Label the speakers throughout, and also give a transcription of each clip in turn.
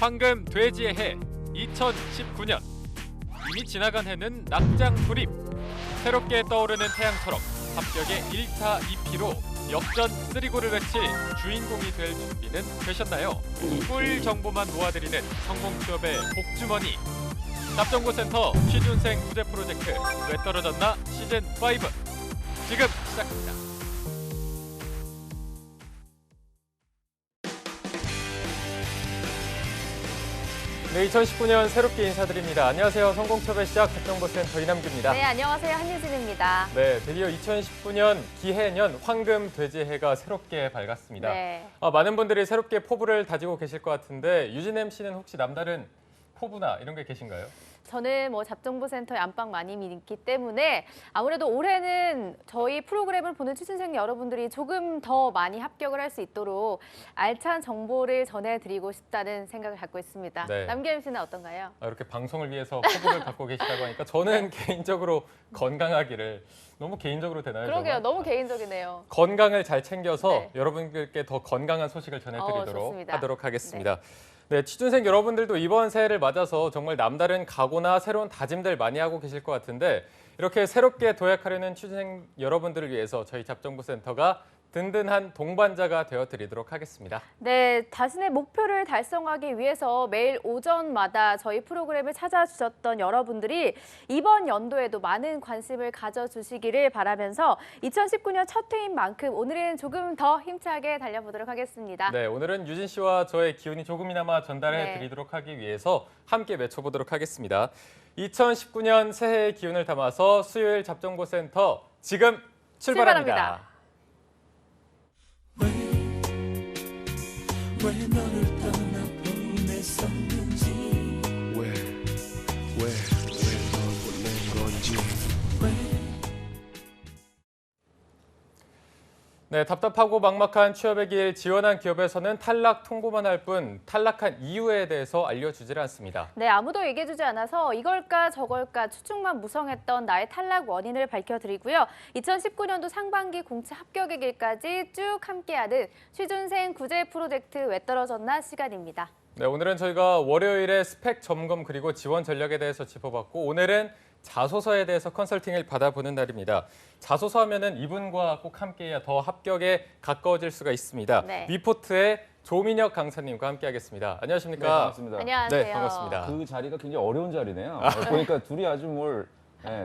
Speaker 1: 황금 돼지의 해 2019년. 이미 지나간 해는 낙장 불입. 새롭게 떠오르는 태양처럼 합격의 1타 2피로 역전 3골을 외칠 주인공이 될 준비는 되셨나요? 꿀 정보만 모아드리는 성공 취업의 복주머니. 잡정보센터 취준생 구제 프로젝트 왜 떨어졌나 시즌5 지금 시작합니다. 네, 2019년 새롭게 인사드립니다. 안녕하세요. 성공취업의 시작 잡정보센터 이남규입니다.
Speaker 2: 네, 안녕하세요. 한유진입니다.
Speaker 1: 네, 드디어 2019년 기해년 황금 돼지해가 새롭게 밝았습니다.
Speaker 2: 네.
Speaker 1: 많은 분들이 새롭게 포부를 다지고 계실 것 같은데 유진 MC는 혹시 남다른 포부나 이런 게 계신가요?
Speaker 2: 저는 잡정보센터에 안방 많이 있기 때문에 아무래도 올해는 저희 프로그램을 보는 취준생 여러분들이 조금 더 많이 합격을 할 수 있도록 알찬 정보를 전해드리고 싶다는 생각을 갖고 있습니다.
Speaker 1: 네.
Speaker 2: 남규 MC는 어떤가요?
Speaker 1: 이렇게 방송을 위해서 포부를 갖고 계시다고 하니까 저는 개인적으로 건강하기를 너무 개인적으로 되나요?
Speaker 2: 그러게요.
Speaker 1: 정말?
Speaker 2: 너무 개인적이네요.
Speaker 1: 건강을 잘 챙겨서
Speaker 2: 네.
Speaker 1: 여러분들께 더 건강한 소식을 전해드리도록
Speaker 2: 좋습니다.
Speaker 1: 하도록 하겠습니다. 네, 취준생 여러분들도 이번 새해를 맞아서 정말 남다른 각오나 새로운 다짐들 많이 하고 계실 것 같은데 이렇게 새롭게 도약하려는 취준생 여러분들을 위해서 저희 잡정보센터가 든든한 동반자가 되어드리도록 하겠습니다.
Speaker 2: 네, 자신의 목표를 달성하기 위해서 매일 오전마다 저희 프로그램을 찾아주셨던 여러분들이 이번 연도에도 많은 관심을 가져주시기를 바라면서 2019년 첫 회인 만큼 오늘은 조금 더 힘차게 달려보도록 하겠습니다.
Speaker 1: 네, 오늘은 유진 씨와 저의 기운이 조금이나마 전달해
Speaker 2: 네.
Speaker 1: 드리도록 하기 위해서 함께 외쳐보도록 하겠습니다. 2019년 새해의 기운을 담아서 수요일 잡정보센터 지금 출발합니다.
Speaker 3: 왜 너를 떠나보냈었는지 왜 널 보낸 건지
Speaker 1: 네, 답답하고 막막한 취업의 길 지원한 기업에서는 탈락 통보만 할 뿐 탈락한 이유에 대해서 알려주질 않습니다.
Speaker 2: 네, 아무도 얘기해주지 않아서 이걸까 저걸까 추측만 무성했던 나의 탈락 원인을 밝혀드리고요. 2019년도 상반기 공채 합격의 길까지 쭉 함께하는 취준생 구제 프로젝트 왜 떨어졌나 시간입니다.
Speaker 1: 네, 오늘은 저희가 월요일에 스펙 점검 그리고 지원 전략에 대해서 짚어봤고 오늘은 자소서에 대해서 컨설팅을 받아보는 날입니다. 자소서 하면은 이분과 꼭 함께해야 더 합격에 가까워질 수가 있습니다.
Speaker 2: 네.
Speaker 1: 위포트의 조민혁 강사님과 함께하겠습니다. 안녕하십니까?
Speaker 4: 네, 반갑습니다.
Speaker 2: 안녕하세요.
Speaker 1: 네, 반갑습니다.
Speaker 4: 그 자리가 굉장히 어려운 자리네요. 보니까 둘이 아주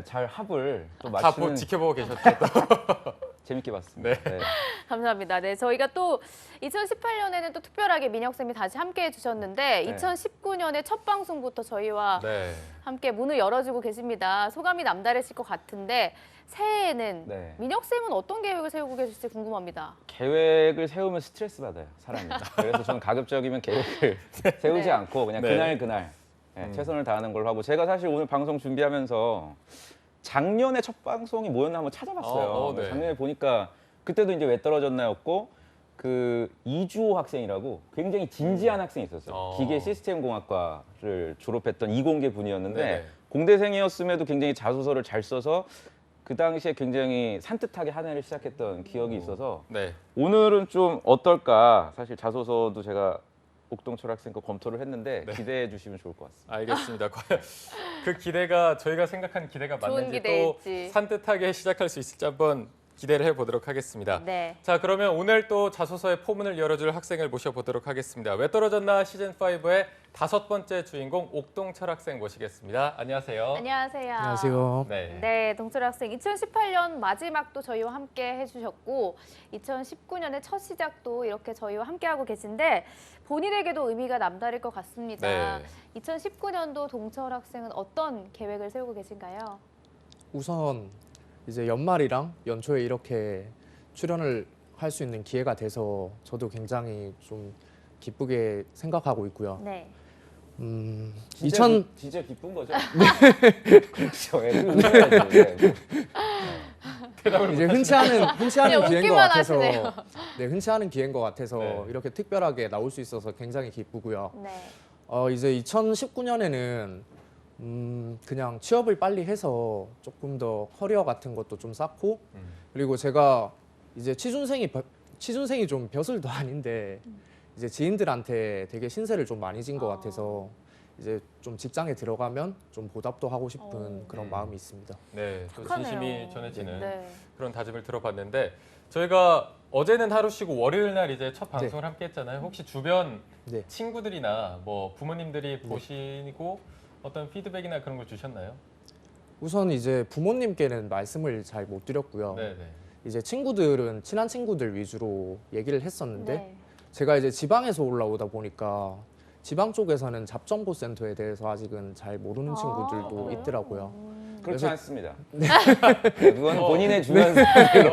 Speaker 4: 잘 합을 또
Speaker 1: 다
Speaker 4: 맞추는
Speaker 1: 지켜보고 계셨죠?
Speaker 4: 재밌게 봤습니다.
Speaker 1: 네.
Speaker 2: 감사합니다. 네, 저희가 또 2018년에는 또 특별하게 민혁 쌤이 다시 함께 해주셨는데
Speaker 4: 네.
Speaker 2: 2019년에 첫 방송부터 저희와
Speaker 1: 네.
Speaker 2: 함께 문을 열어주고 계십니다. 소감이 남다르실 것 같은데 새해에는
Speaker 4: 네.
Speaker 2: 민혁 쌤은 어떤 계획을 세우고 계실지 궁금합니다.
Speaker 4: 계획을 세우면 스트레스 받아요, 사람이. 그래서 저는 가급적이면 계획을 세우지
Speaker 2: 네.
Speaker 4: 않고 그냥
Speaker 1: 네.
Speaker 4: 그날 최선을 다하는 걸로 하고 제가 사실 오늘 방송 준비하면서 작년에 첫 방송이 뭐였나 한번 찾아봤어요.
Speaker 1: 네.
Speaker 4: 작년에 보니까 그때도 이제 왜 떨어졌나였고 그 이주호 학생이라고 굉장히 진지한 학생이 있었어요. 기계 시스템 공학과를 졸업했던 이공계 분이었는데
Speaker 1: 네네.
Speaker 4: 공대생이었음에도 굉장히 자소서를 잘 써서 그 당시에 굉장히 산뜻하게 한 해를 시작했던 기억이 있어서
Speaker 1: 네.
Speaker 4: 오늘은 좀 어떨까. 사실 자소서도 제가 옥동철 학생 거 검토를 했는데
Speaker 1: 네.
Speaker 4: 기대해 주시면 좋을 것 같습니다.
Speaker 1: 알겠습니다. 과연 그 기대가 저희가 생각한 기대가
Speaker 2: 좋은
Speaker 1: 맞는지
Speaker 2: 기대일지.
Speaker 1: 또 산뜻하게 시작할 수 있을지 한번 기대를 해보도록 하겠습니다.
Speaker 2: 네.
Speaker 1: 자, 그러면 오늘 또 자소서의 포문을 열어줄 학생을 모셔보도록 하겠습니다. 왜 떨어졌나 시즌5의 5번째 주인공 옥동철 학생 모시겠습니다. 안녕하세요.
Speaker 2: 안녕하세요.
Speaker 5: 안녕하세요.
Speaker 1: 네.
Speaker 2: 네, 동철 학생 2018년 마지막도 저희와 함께 해주셨고 2019년의 첫 시작도 이렇게 저희와 함께하고 계신데 본인에게도 의미가 남다를 것 같습니다.
Speaker 1: 네.
Speaker 2: 2019년도 동철 학생은 어떤 계획을 세우고 계신가요?
Speaker 5: 우선 이제 연말이랑 연초에 이렇게 출연을 할 수 있는 기회가 돼서 저도 굉장히 좀 기쁘게 생각하고 있고요.
Speaker 2: 네.
Speaker 4: 진짜 기쁜 거죠? 그렇죠. 네.
Speaker 5: 이제 흔치 않은
Speaker 2: 그냥
Speaker 5: 기회인 것
Speaker 2: 웃기만
Speaker 5: 같아서
Speaker 2: 하시네요.
Speaker 5: 네, 흔치 않은 기회인 것 같아서
Speaker 1: 네.
Speaker 5: 이렇게 특별하게 나올 수 있어서 굉장히 기쁘고요.
Speaker 2: 네.
Speaker 5: 이제 2019년에는 그냥 취업을 빨리 해서 조금 더 커리어 같은 것도 좀 쌓고 그리고 제가 이제 취준생이 좀 벼슬도 아닌데 이제 지인들한테 되게 신세를 좀 많이 진 것 같아서 이제 좀 직장에 들어가면 좀 보답도 하고 싶은 그런 마음이 있습니다.
Speaker 1: 네, 또
Speaker 2: 착하네요.
Speaker 1: 진심이 전해지는
Speaker 2: 네.
Speaker 1: 그런 다짐을 들어봤는데 저희가 어제는 하루 쉬고 월요일 날 이제 첫 방송을 함께 했잖아요. 혹시 주변
Speaker 5: 네.
Speaker 1: 친구들이나 뭐 부모님들이 보시고 어떤 피드백이나 그런 걸 주셨나요?
Speaker 5: 우선 이제 부모님께는 말씀을 잘 못 드렸고요.
Speaker 1: 네, 네.
Speaker 5: 이제 친구들은 친한 친구들 위주로 얘기를 했었는데
Speaker 2: 네.
Speaker 5: 제가 이제 지방에서 올라오다 보니까 지방 쪽에서는 잡정보센터에 대해서 아직은 잘 모르는 친구들도
Speaker 2: 그래요?
Speaker 5: 있더라고요.
Speaker 4: 그렇지
Speaker 5: 그래서-
Speaker 4: 않습니다. 네, 그건 본인의 주변 사람들로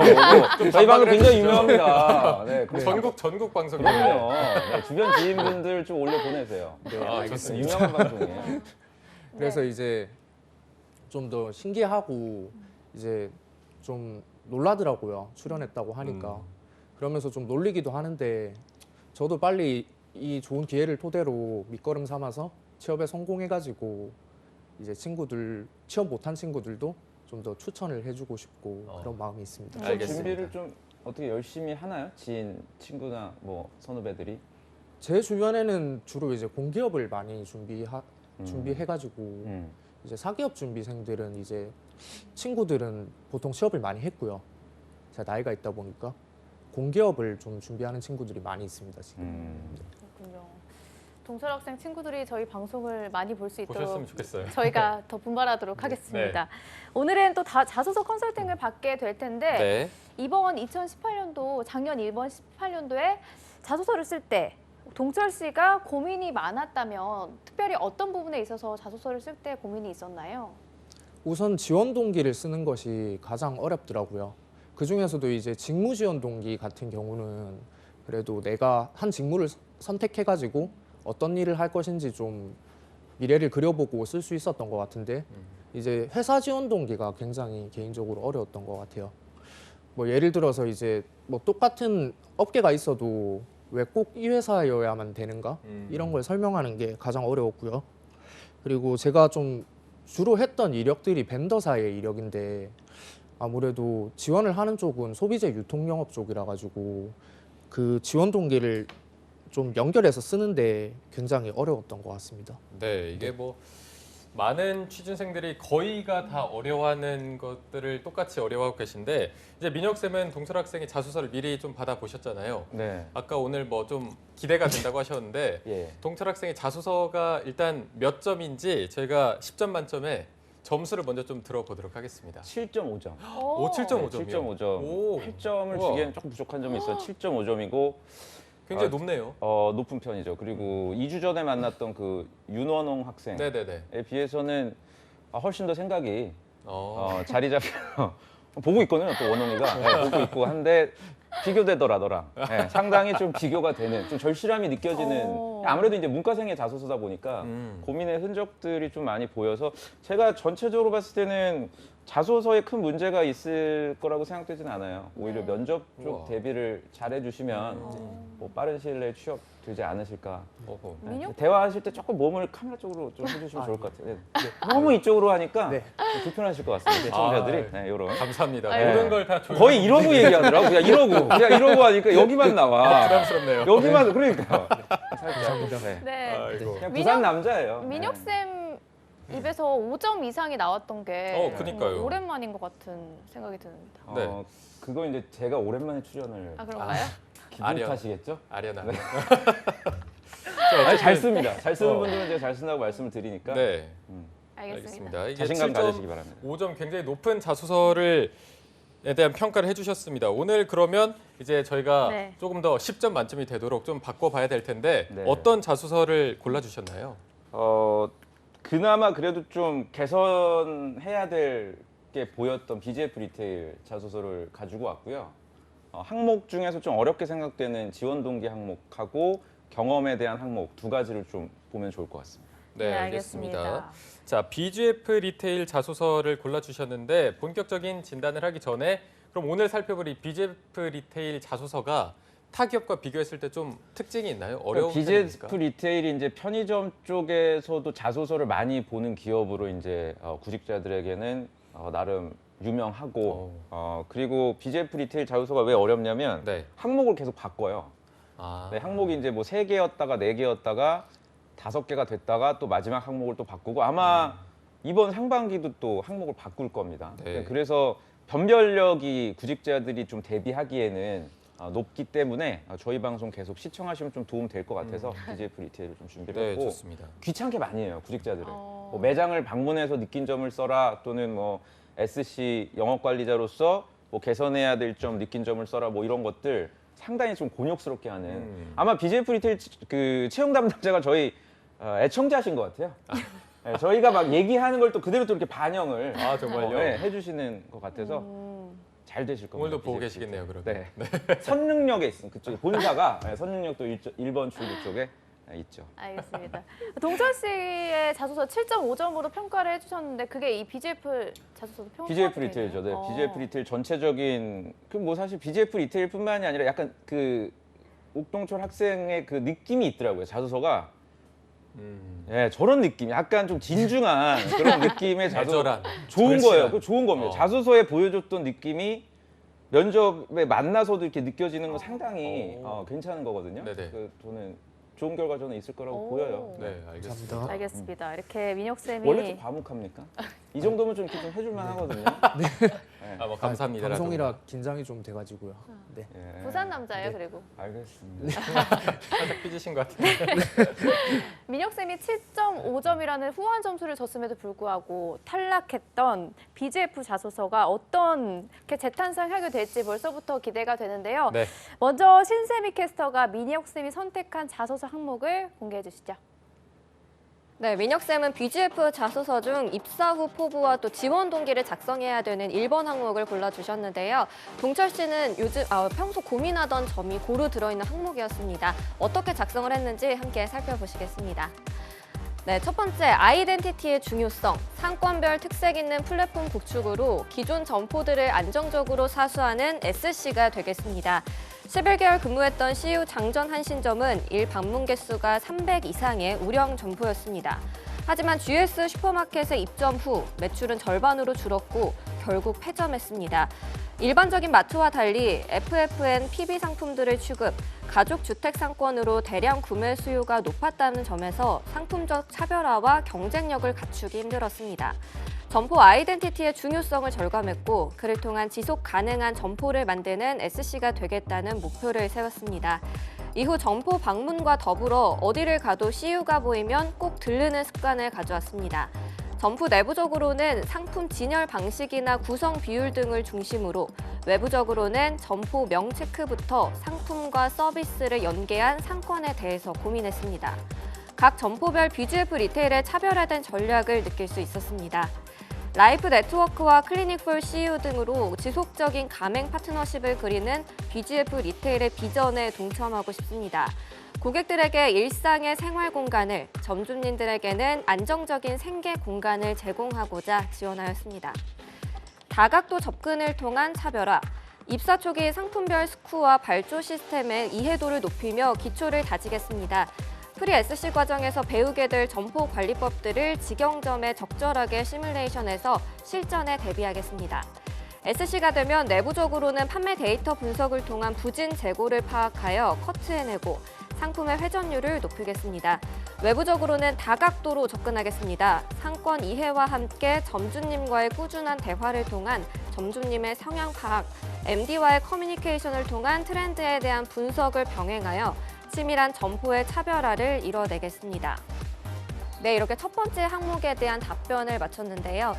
Speaker 4: 보고 저희 방송 굉장히 유명합니다. 네,
Speaker 1: 전국 방송이에요.
Speaker 4: 그럼요. 네, 주변 지인분들 좀 올려 보내세요.
Speaker 5: 네,
Speaker 1: 아,
Speaker 5: 알겠습니다.
Speaker 4: 유명한 방송이에요.
Speaker 5: 그래서
Speaker 2: 네.
Speaker 5: 이제 좀 더 신기하고 이제 좀 놀라더라고요. 출연했다고 하니까. 그러면서 좀 놀리기도 하는데 저도 빨리 이 좋은 기회를 토대로 밑거름 삼아서 취업에 성공해가지고 이제 친구들 취업 못한 친구들도 좀 더 추천을 해주고 싶고 그런 마음이 있습니다.
Speaker 4: 좀
Speaker 1: 알겠습니다.
Speaker 4: 준비를 좀 어떻게 열심히 하나요? 지인, 친구나 뭐 선후배들이?
Speaker 5: 제 주변에는 주로 이제 공기업을 많이 준비해가지고
Speaker 4: 음.
Speaker 5: 이제 사기업 준비생들은 이제 친구들은 보통 취업을 많이 했고요. 제가 나이가 있다 보니까 공기업을 좀 준비하는 친구들이 많이 있습니다 지금.
Speaker 2: 그렇군요. 동철 학생 친구들이 저희 방송을 많이 볼 수 있도록
Speaker 1: 보셨으면 좋겠어요.
Speaker 2: 저희가 더 분발하도록 하겠습니다. 오늘은 또 자소서 컨설팅을 받게 될 텐데
Speaker 1: 네.
Speaker 2: 이번 2018년도 작년 이번 18년도에 자소서를 쓸 때 동철 씨가 고민이 많았다면 특별히 어떤 부분에 있어서 자소서를 쓸 때 고민이 있었나요?
Speaker 5: 우선 지원 동기를 쓰는 것이 가장 어렵더라고요. 그 중에서도 이제 직무 지원 동기 같은 경우는 그래도 내가 한 직무를 선택해가지고 어떤 일을 할 것인지 좀 미래를 그려보고 쓸 수 있었던 것 같은데 이제 회사 지원 동기가 굉장히 개인적으로 어려웠던 것 같아요. 뭐 예를 들어서 이제 뭐 똑같은 업계가 있어도 왜 꼭 이 회사여야만 되는가 이런 걸 설명하는 게 가장 어려웠고요. 그리고 제가 좀 주로 했던 이력들이 벤더사의 이력인데 아무래도 지원을 하는 쪽은 소비재 유통영업 쪽이라 가지고 그 지원 동기를 좀 연결해서 쓰는데 굉장히 어려웠던 것 같습니다.
Speaker 1: 네, 이게 뭐 많은 취준생들이 거의가 다 어려워하는 것들을 똑같이 어려워하고 계신데 이제 민혁 쌤은 동철 학생의 자소서를 미리 좀 받아 보셨잖아요.
Speaker 4: 네.
Speaker 1: 아까 오늘 뭐 좀 기대가 된다고 하셨는데
Speaker 4: 예.
Speaker 1: 동철 학생의 자소서가 일단 몇 점인지 저희가 10점 만점에 점수를 먼저 좀 들어보도록 하겠습니다.
Speaker 4: 7.5점.
Speaker 1: 오, 7.5점이요.
Speaker 4: 7.5점.
Speaker 1: 오.
Speaker 4: 8점을
Speaker 1: 우와.
Speaker 4: 주기에는 조금 부족한 점이 있어요. 7.5점이고
Speaker 1: 굉장히 높네요.
Speaker 4: 높은 편이죠. 그리고 2주 전에 만났던 그 윤원홍 학생에
Speaker 1: 네네네.
Speaker 4: 비해서는 훨씬 더 생각이
Speaker 1: 어.
Speaker 4: 자리 잡혀 보고 있거든요. 또 원홍이가 보고 있고 한데 비교되더라 너랑. 네, 상당히 좀 비교가 되는 좀 절실함이 느껴지는 아무래도 이제 문과생의 자소서다 보니까 고민의 흔적들이 좀 많이 보여서 제가 전체적으로 봤을 때는 자소서에 큰 문제가 있을 거라고 생각되지는 않아요. 오히려 면접 쪽
Speaker 1: 우와.
Speaker 4: 대비를 잘 해주시면 뭐 빠른 시일 내에 취업 되지 않으실까.
Speaker 1: 어허.
Speaker 4: 네.
Speaker 2: 민혁?
Speaker 4: 대화하실 때 조금 몸을 카메라 쪽으로 좀 해주시면 좋을 것 같아요. 네. 너무 이쪽으로 하니까
Speaker 5: 네.
Speaker 4: 좀 불편하실 것 같습니다. 시청자들이.
Speaker 1: 아,
Speaker 4: 네, 요런.
Speaker 1: 감사합니다.
Speaker 2: 아유.
Speaker 1: 모든 걸 다
Speaker 4: 거의 이러고 얘기하더라고. 그냥 이러고 하니까 여기만 나와.
Speaker 1: 부담스럽네요.
Speaker 4: 여기만 그러니까.
Speaker 5: 감사합니다.
Speaker 4: 네.
Speaker 2: 네.
Speaker 1: 아이고.
Speaker 4: 그냥
Speaker 2: 민혁-
Speaker 4: 부산 남자예요.
Speaker 2: 민혁
Speaker 4: 네.
Speaker 2: 쌤 입에서 5점 이상이 나왔던 게
Speaker 1: 그니까요.
Speaker 2: 오랜만인 것 같은 생각이 듭니다.
Speaker 1: 네.
Speaker 4: 그거 이제 제가 오랜만에 출연을
Speaker 2: 아 그런가요?
Speaker 4: 기분
Speaker 1: 아련.
Speaker 4: 탓이겠죠?
Speaker 1: 아련아.
Speaker 4: 아니, 잘 씁니다. 잘 쓰는
Speaker 1: 어.
Speaker 4: 분들은 제가 잘 쓴다고 말씀을 드리니까
Speaker 1: 네.
Speaker 2: 알겠습니다.
Speaker 1: 알겠습니다. 이게
Speaker 4: 자신감
Speaker 1: 7점,
Speaker 4: 가지시기 바랍니다.
Speaker 1: 5점 굉장히 높은 자소서를 에 대한 평가를 해주셨습니다. 오늘 그러면 이제 저희가
Speaker 2: 네.
Speaker 1: 조금 더 10점 만점이 되도록 좀 바꿔봐야 될 텐데
Speaker 4: 네.
Speaker 1: 어떤 자소서를 골라주셨나요?
Speaker 4: 그나마 그래도 좀 개선해야 될 게 보였던 BGF 리테일 자소서를 가지고 왔고요. 항목 중에서 좀 어렵게 생각되는 지원 동기 항목하고 경험에 대한 항목 두 가지를 좀 보면 좋을 것 같습니다.
Speaker 1: 네, 알겠습니다. 자, BGF 리테일 자소서를 골라주셨는데 본격적인 진단을 하기 전에 그럼 오늘 살펴볼 이 BGF 리테일 자소서가 타 기업과 비교했을 때 좀 특징이 있나요? 어려운
Speaker 4: BGF
Speaker 1: 편입니까?
Speaker 4: 리테일이 이제 편의점 쪽에서도 자소서를 많이 보는 기업으로 이제 구직자들에게는 나름 유명하고 그리고 BGF 리테일 자소서가 왜 어렵냐면
Speaker 1: 네.
Speaker 4: 항목을 계속 바꿔요.
Speaker 1: 아.
Speaker 4: 네, 항목이 이제 뭐 3개였다가 4개였다가 5개가 됐다가 또 마지막 항목을 또 바꾸고 아마 이번 상반기도 또 항목을 바꿀 겁니다.
Speaker 1: 네.
Speaker 4: 그래서 변별력이 구직자들이 좀 대비하기에는 높기 때문에 저희 방송 계속 시청하시면 좀 도움 될 것 같아서 BJF 리테일을 좀 준비를
Speaker 1: 네,
Speaker 4: 했고
Speaker 1: 좋습니다.
Speaker 4: 귀찮게 많이 해요 구직자들을. 뭐 매장을 방문해서 느낀 점을 써라 또는 뭐 SC 영업관리자로서 뭐 개선해야 될 점 느낀 점을 써라 뭐 이런 것들 상당히 좀 곤욕스럽게 하는 아마 BJF 리테일 그 채용 담당자가 저희 애청자신 것 같아요. 네, 저희가 막 얘기하는 걸 또 그대로 또 이렇게 반영을
Speaker 1: 아, 정말요?
Speaker 4: 네, 해주시는 것 같아서 잘 되실 겁니다.
Speaker 1: 오늘도 보고
Speaker 4: BJF
Speaker 1: 계시겠네요, 그러면.
Speaker 4: 네. 선릉역에 있습니다. 그쪽에 본사가 선릉역도 1번 출구 쪽에 있죠.
Speaker 2: 알겠습니다. 동철 씨의 자소서 7.5점으로 평가를 해주셨는데 그게 이 BJF 자소서도 평가?
Speaker 4: BJF 리테일죠. 네. BJF 리테일 전체적인 그 뭐 사실 BJF 리테일뿐만이 아니라 약간 그 옥동철 학생의 그 느낌이 있더라고요. 자소서가 예, 저런 느낌, 약간 좀 진중한 그런 느낌의 자소서
Speaker 1: 애절한,
Speaker 4: 좋은
Speaker 1: 절실한.
Speaker 4: 거예요. 그 좋은 겁니다. 자소서에 보여줬던 느낌이 면접에 만나서도 이렇게 느껴지는 건 상당히 괜찮은 거거든요.
Speaker 1: 네네.
Speaker 4: 그 저는 좋은 결과 저는 있을 거라고
Speaker 2: 오.
Speaker 4: 보여요.
Speaker 1: 네, 알겠습니다.
Speaker 5: 감사합니다.
Speaker 2: 알겠습니다. 이렇게 민혁 쌤이
Speaker 4: 원래 좀 과묵합니까? 이 정도면 좀 이렇게 좀 해줄만 하거든요.
Speaker 1: 아, 뭐 감사합니다.
Speaker 5: 방송이라 긴장이 좀 돼가지고요. 네.
Speaker 4: 예,
Speaker 2: 부산 남자예요. 그리고
Speaker 4: 알겠습니다.
Speaker 1: 살짝 삐지신 것 같은데.
Speaker 2: 민혁 쌤이 7.5점이라는 후한 점수를 줬음에도 불구하고 탈락했던 BJF 자소서가 어떻게 재탄생하게 될지 벌써부터 기대가 되는데요.
Speaker 1: 네.
Speaker 2: 먼저 신세미 캐스터가 민혁 쌤이 선택한 자소서 항목을 공개해 주시죠.
Speaker 6: 네, 민혁쌤은 BGF 자소서 중 입사 후 포부와 또 지원 동기를 작성해야 되는 1번 항목을 골라주셨는데요. 동철 씨는 요즘 평소 고민하던 점이 고루 들어있는 항목이었습니다. 어떻게 작성을 했는지 함께 살펴보시겠습니다. 네, 첫 번째, 아이덴티티의 중요성, 상권별 특색 있는 플랫폼 구축으로 기존 점포들을 안정적으로 사수하는 SC가 되겠습니다. 11개월 근무했던 CU 장전 한신점은 일 방문 개수가 300 이상의 우량 점포였습니다. 하지만 GS 슈퍼마켓에 입점 후 매출은 절반으로 줄었고 결국 폐점했습니다. 일반적인 마트와 달리 FFN PB 상품들을 취급, 가족 주택 상권으로 대량 구매 수요가 높았다는 점에서 상품적 차별화와 경쟁력을 갖추기 힘들었습니다. 점포 아이덴티티의 중요성을 절감했고 그를 통한 지속 가능한 점포를 만드는 SC가 되겠다는 목표를 세웠습니다. 이후 점포 방문과 더불어 어디를 가도 CU가 보이면 꼭 들르는 습관을 가져왔습니다. 점포 내부적으로는 상품 진열 방식이나 구성 비율 등을 중심으로 외부적으로는 점포 명체크부터 상품과 서비스를 연계한 상권에 대해서 고민했습니다. 각 점포별 BGF 리테일의 차별화된 전략을 느낄 수 있었습니다. 라이프 네트워크와 클리닉4 CU 등으로 지속적인 가맹 파트너십을 그리는 BGF 리테일의 비전에 동참하고 싶습니다. 고객들에게 일상의 생활 공간을, 점주님들에게는 안정적인 생계 공간을 제공하고자 지원하였습니다. 다각도 접근을 통한 차별화, 입사 초기 상품별 스코어와 발조 시스템의 이해도를 높이며 기초를 다지겠습니다. 프리 SC 과정에서 배우게 될 점포 관리법들을 직영점에 적절하게 시뮬레이션해서 실전에 대비하겠습니다. SC가 되면 내부적으로는 판매 데이터 분석을 통한 부진 재고를 파악하여 커트해내고 상품의 회전율을 높이겠습니다. 외부적으로는 다각도로 접근하겠습니다. 상권 이해와 함께 점주님과의 꾸준한 대화를 통한 점주님의 성향 파악, MD와의 커뮤니케이션을 통한 트렌드에 대한 분석을 병행하여 치밀한 점포의 차별화를 이뤄내겠습니다. 네, 이렇게 첫 번째 항목에 대한 답변을 마쳤는데요.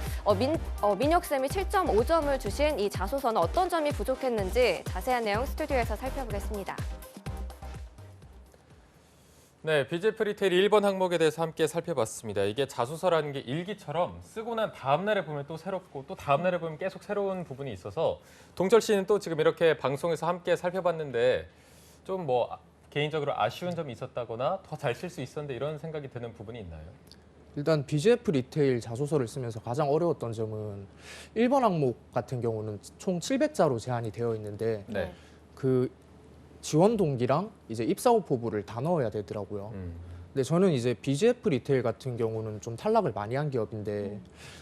Speaker 6: 민혁쌤이 7.5점을 주신 이 자소서는 어떤 점이 부족했는지 자세한 내용 스튜디오에서 살펴보겠습니다.
Speaker 1: 네, BGF 리테일 1번 항목에 대해서 함께 살펴봤습니다. 이게 자소서라는 게 일기처럼 쓰고 난 다음 날에 보면 또 새롭고 또 다음 날에 보면 계속 새로운 부분이 있어서 동철 씨는 또 지금 이렇게 방송에서 함께 살펴봤는데 좀 뭐 개인적으로 아쉬운 점이 있었다거나 더 잘 쓸 수 있었는데 이런 생각이 드는 부분이 있나요?
Speaker 5: 일단 BGF 리테일 자소서를 쓰면서 가장 어려웠던 점은 1번 항목 같은 경우는 총 700자로 제한이 되어 있는데
Speaker 1: 네.
Speaker 5: 그 지원 동기랑 이제 입사 후 포부를 다 넣어야 되더라고요. 근데 저는 이제 BGF 리테일 같은 경우는 좀 탈락을 많이 한 기업인데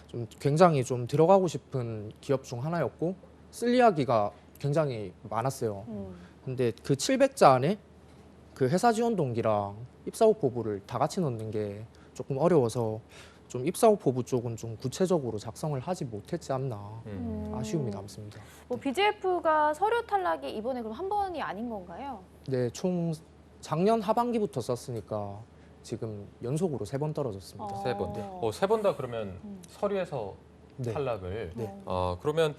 Speaker 5: 좀 굉장히 좀 들어가고 싶은 기업 중 하나였고 쓸 이야기가 굉장히 많았어요. 근데 그 700자 안에 그 회사 지원 동기랑 입사 후 포부를 다 같이 넣는 게 조금 어려워서 좀 입사 후 포부 쪽은 좀 구체적으로 작성을 하지 못했지 않나 아쉬움이 남습니다.
Speaker 2: 뭐 BGF가 서류 탈락이 이번에 그럼 한 번이 아닌 건가요?
Speaker 5: 네, 총 작년 하반기부터 썼으니까 지금 연속으로 3번 떨어졌습니다.
Speaker 1: 세 번. 세 번 다 그러면 서류에서
Speaker 5: 네.
Speaker 1: 탈락을.
Speaker 5: 네.
Speaker 1: 그러면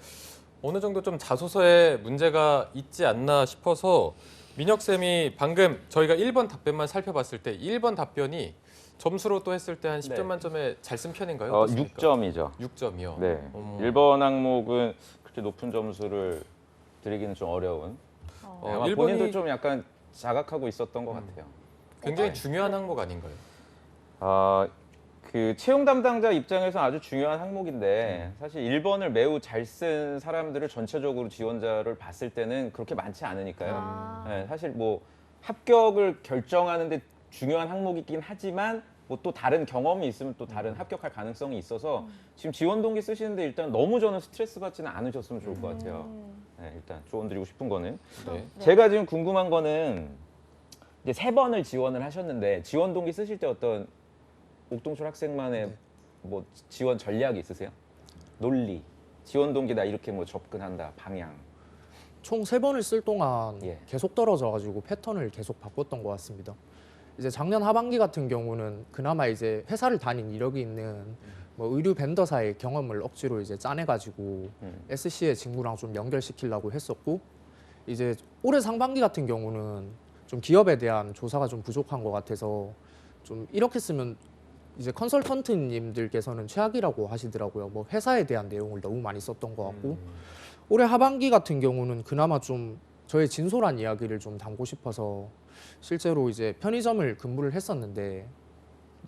Speaker 1: 어느 정도 좀 자소서에 문제가 있지 않나 싶어서 민혁 쌤이 방금 저희가 1번 답변만 살펴봤을 때 1번 답변이 점수로 또 했을 때 한 10점
Speaker 4: 네.
Speaker 1: 만점에 잘 쓴 편인가요?
Speaker 4: 6점이죠.
Speaker 1: 6점이요.
Speaker 4: 네. 1번 항목은 그렇게 높은 점수를 드리기는 좀 어려운. 네, 아마 본인도 좀 약간 자각하고 있었던 것 같아요.
Speaker 1: 굉장히 중요한 항목 아닌가요?
Speaker 4: 그 채용 담당자 입장에서 아주 중요한 항목인데 사실 1번을 매우 잘 쓴 사람들을 전체적으로 지원자를 봤을 때는 그렇게 많지 않으니까요. 네, 사실 뭐 합격을 결정하는데 중요한 항목이긴 하지만 뭐 또 다른 경험이 있으면 또 다른 합격할 가능성이 있어서 지금 지원 동기 쓰시는데 일단 너무 저는 스트레스 받지는 않으셨으면 좋을 것 같아요. 네, 일단 조언 드리고 싶은 거는
Speaker 1: 네.
Speaker 4: 제가 지금 궁금한 거는 이제 3번을 지원을 하셨는데 지원 동기 쓰실 때 어떤 옥동철 학생만의 뭐 지원 전략이 있으세요? 논리, 지원 동기 나 이렇게 뭐 접근한다, 방향.
Speaker 5: 총 3번을 쓸 동안
Speaker 4: 예.
Speaker 5: 계속 떨어져가지고 패턴을 계속 바꿨던 것 같습니다. 이제 작년 하반기 같은 경우는 그나마 이제 회사를 다닌 이력이 있는 뭐 의류 벤더사의 경험을 억지로 이제 짜내가지고 SC의 직무랑 좀 연결시키려고 했었고, 이제 올해 상반기 같은 경우는 좀 기업에 대한 조사가 좀 부족한 것 같아서 좀 이렇게 쓰면 이제 컨설턴트님들께서는 최악이라고 하시더라고요. 뭐 회사에 대한 내용을 너무 많이 썼던 것 같고, 올해 하반기 같은 경우는 그나마 좀 저의 진솔한 이야기를 좀 담고 싶어서 실제로 이제 편의점을 근무를 했었는데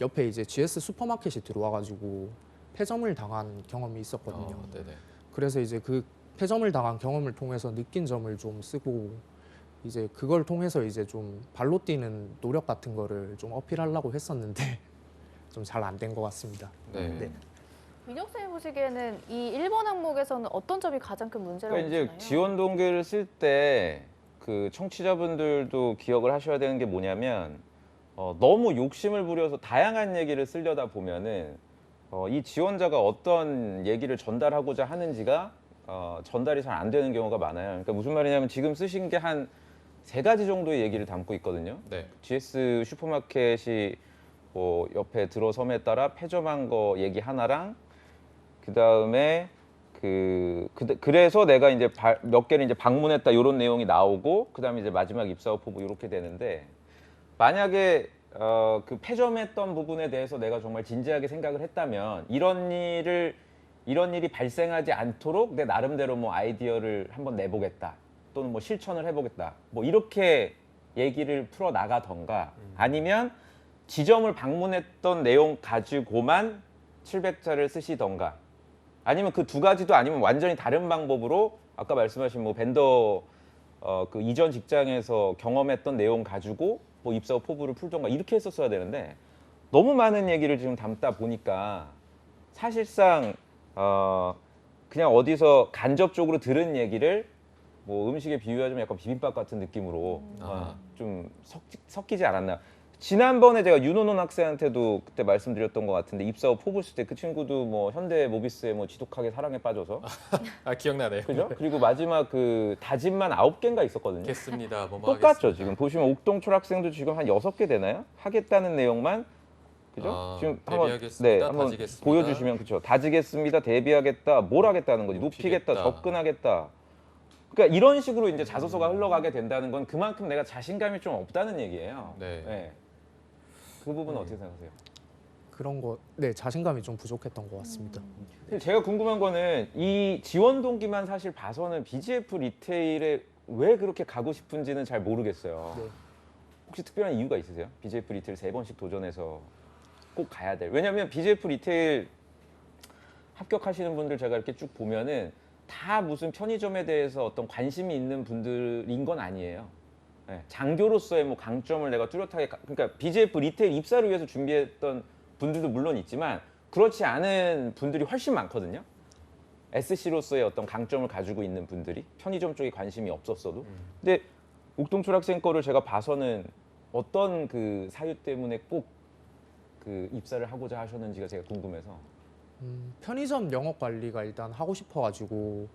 Speaker 5: 옆에 이제 GS 슈퍼마켓이 들어와가지고 폐점을 당한 경험이 있었거든요.
Speaker 1: 네네.
Speaker 5: 그래서 이제 그 폐점을 당한 경험을 통해서 느낀 점을 좀 쓰고 이제 그걸 통해서 이제 좀 발로 뛰는 노력 같은 거를 좀 어필하려고 했었는데 좀 잘 안 된 것 같습니다.
Speaker 1: 네.
Speaker 5: 네.
Speaker 2: 민혁 쌤이 보시기에는 이 1번 항목에서는 어떤 점이 가장 큰 문제라고
Speaker 4: 그러니까 이제
Speaker 2: 보시나요?
Speaker 4: 지원 동기를 쓸 때 그 청취자분들도 기억을 하셔야 되는 게 뭐냐면 너무 욕심을 부려서 다양한 얘기를 쓰려다 보면은 이 지원자가 어떤 얘기를 전달하고자 하는지가 전달이 잘 안 되는 경우가 많아요. 그러니까 무슨 말이냐면 지금 쓰신 게 한 3가지 정도의 얘기를 담고 있거든요.
Speaker 1: 네.
Speaker 4: GS 슈퍼마켓이 뭐 옆에 들어섬에 따라 폐점한 거 얘기 하나랑 그다음에 그래서 내가 이제 몇 개를 이제 방문했다 이런 내용이 나오고 그다음에 이제 마지막 입사 후 포부 이렇게 되는데 만약에 그 폐점했던 부분에 대해서 내가 정말 진지하게 생각을 했다면 이런 일이 발생하지 않도록 내 나름대로 뭐 아이디어를 한번 내보겠다 또는 뭐 실천을 해보겠다 뭐 이렇게 얘기를 풀어 나가던가 아니면 지점을 방문했던 내용 가지고만 700자를 쓰시던가 아니면 그 2가지도 아니면 완전히 다른 방법으로 아까 말씀하신 뭐 벤더 그 이전 직장에서 경험했던 내용 가지고 뭐 입사 후 포부를 풀던가 이렇게 했었어야 되는데 너무 많은 얘기를 지금 담다 보니까 사실상 그냥 어디서 간접적으로 들은 얘기를 뭐 음식에 비유하자면 약간 비빔밥 같은 느낌으로 좀 섞이지 않았나. 지난번에 제가 윤호논 학생한테도 그때 말씀드렸던 것 같은데 입사 후 포부 쓸 때 그 친구도 뭐 현대 모비스에 뭐 지독하게 사랑에 빠져서
Speaker 1: 기억나네요.
Speaker 4: 그죠? 그리고 마지막 그 다짐만 9개인가 있었거든요.
Speaker 1: 하겠습니다. 뭐
Speaker 4: 똑같죠.
Speaker 1: 하겠습니다.
Speaker 4: 지금 보시면 옥동철 학생도 지금 한 6개 되나요? 하겠다는 내용만 그죠? 지금 한번
Speaker 1: 데뷔하겠습니다.
Speaker 4: 한번
Speaker 1: 다지겠습니다.
Speaker 4: 보여주시면 그죠? 다지겠습니다. 데뷔하겠다. 뭘 하겠다는 거지? 높이겠다.
Speaker 1: 높이겠다.
Speaker 4: 접근하겠다. 그러니까 이런 식으로 이제 자소서가 흘러가게 된다는 건 그만큼 내가 자신감이 좀 없다는 얘기예요.
Speaker 1: 네.
Speaker 4: 그 부분은 어떻게 생각하세요?
Speaker 5: 그런 거, 네, 자신감이 좀 부족했던 것 같습니다.
Speaker 4: 제가 궁금한 거는 이 지원 동기만 사실 봐서는 BGF 리테일에 왜 그렇게 가고 싶은지는 잘 모르겠어요.
Speaker 5: 네.
Speaker 4: 혹시 특별한 이유가 있으세요? BGF 리테일 3번씩 도전해서 꼭 가야 될. 왜냐하면 BGF 리테일 합격하시는 분들 제가 이렇게 쭉 보면은 다 무슨 편의점에 대해서 어떤 관심이 있는 분들인 건 아니에요. 네, 장교로서의 뭐 강점을 내가 뚜렷하게 그러니까 BGF 리테일 입사를 위해서 준비했던 분들도 물론 있지만 그렇지 않은 분들이 훨씬 많거든요. SC로서의 어떤 강점을 가지고 있는 분들이 편의점 쪽에 관심이 없었어도. 근데 옥동철 학생 거를 제가 봐서는 어떤 그 사유 때문에 꼭 그 입사를 하고자 하셨는지가 제가 궁금해서.
Speaker 5: 편의점 영업 관리가 일단 하고 싶어가지고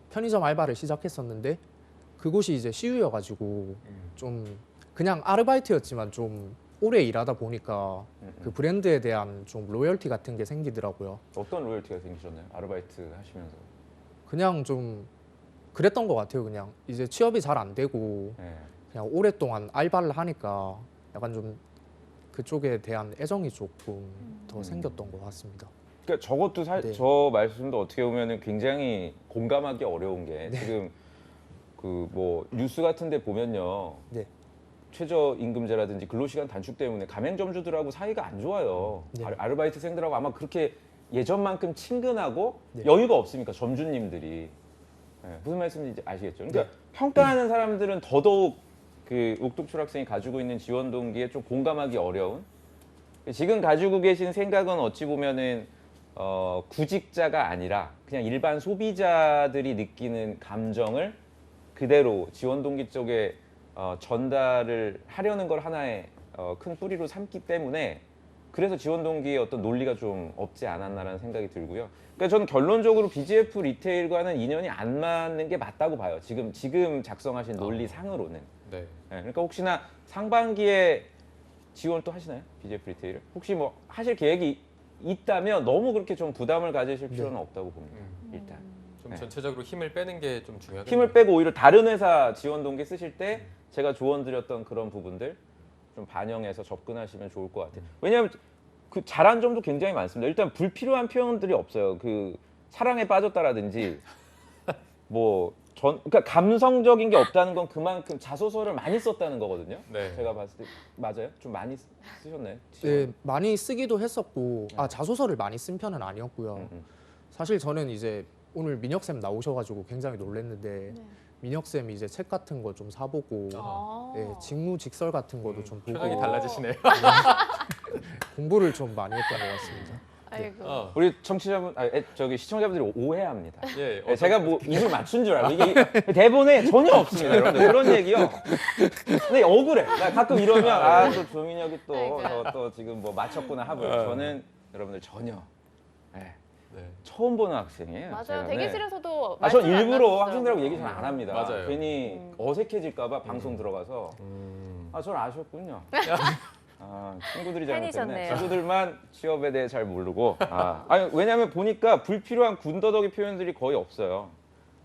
Speaker 5: 편의점 알바를 시작했었는데 그곳이 이제 CU여가지고 좀 그냥 아르바이트였지만 좀 오래 일하다 보니까 그 브랜드에 대한 좀 로열티 같은 게 생기더라고요.
Speaker 4: 어떤 로열티가 생기셨나요? 아르바이트 하시면서.
Speaker 5: 그냥 좀 그랬던 것 같아요. 그냥 이제 취업이 잘 안 되고
Speaker 4: 네.
Speaker 5: 그냥 오랫동안 알바를 하니까 약간 좀 그쪽에 대한 애정이 조금 더 생겼던 것 같습니다.
Speaker 4: 그러니까 저것도
Speaker 5: 네.
Speaker 4: 저 말씀도 어떻게 보면은 굉장히 공감하기 어려운 게
Speaker 5: 네.
Speaker 4: 지금 그 뭐 뉴스 같은데 보면요.
Speaker 5: 네.
Speaker 4: 최저임금제라든지 근로시간 단축 때문에 가맹점주들하고 사이가 안 좋아요.
Speaker 5: 네.
Speaker 4: 아르바이트생들하고 아마 그렇게 예전만큼 친근하고
Speaker 5: 네.
Speaker 4: 여유가 없으니까 점주님들이. 네, 무슨 말씀인지 아시겠죠? 그러니까
Speaker 5: 네.
Speaker 4: 평가하는 사람들은 더더욱 그 옥독출 학생이 가지고 있는 지원 동기에 좀 공감하기 어려운. 지금 가지고 계신 생각은 어찌 보면은 구직자가 아니라 그냥 일반 소비자들이 느끼는 감정을 그대로 지원 동기 쪽에 전달을 하려는 걸 하나의 큰 뿌리로 삼기 때문에 그래서 지원 동기의 어떤 논리가 좀 없지 않았나라는 생각이 들고요. 그러니까 저는 결론적으로 BGF 리테일과는 인연이 안 맞는 게 맞다고 봐요. 지금 작성하신 논리상으로는.
Speaker 1: 네.
Speaker 4: 네, 그러니까 혹시나 상반기에 지원 또 하시나요? BGF 리테일을? 혹시 뭐 하실 계획이 있다면 너무 그렇게 좀 부담을 가지실 필요는 없다고 봅니다. 일단.
Speaker 1: 좀
Speaker 4: 네.
Speaker 1: 전체적으로 힘을 빼는 게 좀 중요하겠네요.
Speaker 4: 힘을 빼고 오히려 다른 회사 지원 동기 쓰실 때 제가 조언 드렸던 그런 부분들 좀 반영해서 접근하시면 좋을 것 같아요. 왜냐하면 그 잘한 점도 굉장히 많습니다. 일단 불필요한 표현들이 없어요. 그 사랑에 빠졌다라든지 그러니까 감성적인 게 없다는 건 그만큼 자소서를 많이 썼다는 거거든요.
Speaker 1: 네.
Speaker 4: 제가 봤을 때 맞아요? 좀 많이 쓰셨나요?
Speaker 5: 네, 많이 쓰기도 했었고 자소서를 많이 쓴 편은 아니었고요. 사실 저는 이제 오늘 민혁 쌤 나오셔가지고 굉장히 놀랐는데 민혁 쌤이 이제 책 같은 거 좀 사보고
Speaker 2: 아.
Speaker 5: 네, 직무 직설 같은 거도 좀 보고
Speaker 1: 표정이 달라지시네요.
Speaker 5: 공부를 좀 많이 했던 것 같습니다.
Speaker 2: 아이고.
Speaker 4: 우리 청취자분, 저기 시청자분들이 오해합니다.
Speaker 1: 예,
Speaker 4: 네, 제가 뭐 입을 맞춘 줄 알고 이게 대본에 전혀 없습니다, 여러분들. 그런 얘기요. 근데 억울해. 나 가끔 이러면 또 조민혁이 또 지금 뭐 맞췄구나 하고요. 저는 여러분들 전혀 네,
Speaker 1: 네.
Speaker 4: 처음 보는 학생이에요.
Speaker 2: 맞아요.
Speaker 4: 제가.
Speaker 2: 대기실에서도
Speaker 4: 전
Speaker 2: 말씀을 안
Speaker 4: 일부러
Speaker 2: 나누시더라고요.
Speaker 4: 학생들하고 얘기 잘 안 합니다.
Speaker 1: 맞아요.
Speaker 4: 괜히 어색해질까봐 방송 들어가서 전 아셨군요. 친구들이 잘못했네.
Speaker 2: 팬이셨네요.
Speaker 4: 친구들만 취업에 대해 잘 모르고. 아니 왜냐하면 보니까 불필요한 군더더기 표현들이 거의 없어요.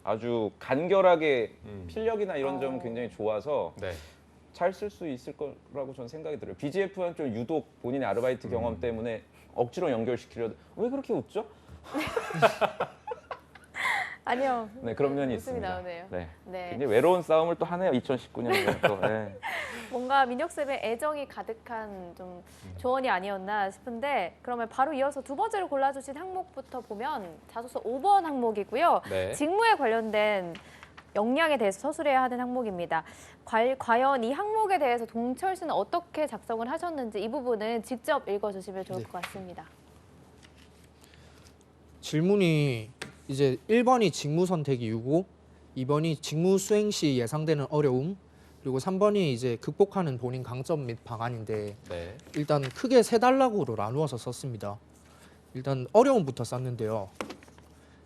Speaker 4: 아주 간결하게 필력이나 이런 점은 굉장히 좋아서
Speaker 1: 네.
Speaker 4: 잘 쓸 수 있을 거라고 저는 생각이 들어요. BGF는 좀 유독 본인의 아르바이트 경험 때문에 억지로 연결시키려도 왜 그렇게 웃죠?
Speaker 2: 아니요.
Speaker 4: 네, 그런 면이
Speaker 2: 웃음이
Speaker 4: 있습니다.
Speaker 2: 나오네요.
Speaker 4: 네.
Speaker 2: 네.
Speaker 4: 굉장히 외로운 싸움을 또 하네요. 2019년에 또. 네.
Speaker 2: 뭔가 민혁쌤의 애정이 가득한 좀 조언이 아니었나 싶은데 그러면 바로 이어서 두 번째로 골라주신 항목부터 보면 자소서 5번 항목이고요.
Speaker 1: 네.
Speaker 2: 직무에 관련된 역량에 대해서 서술해야 하는 항목입니다. 과연 이 항목에 대해서 동철 씨는 어떻게 작성을 하셨는지 이 부분은 직접 읽어주시면 좋을 것 같습니다.
Speaker 5: 질문이 이제 1번이 직무 선택 이유고 2번이 직무 수행 시 예상되는 어려움 그리고 3번이 이제 극복하는 본인 강점 및 방안인데
Speaker 1: 네.
Speaker 5: 일단 크게 세 단락으로 나누어서 썼습니다. 일단 어려움부터 썼는데요.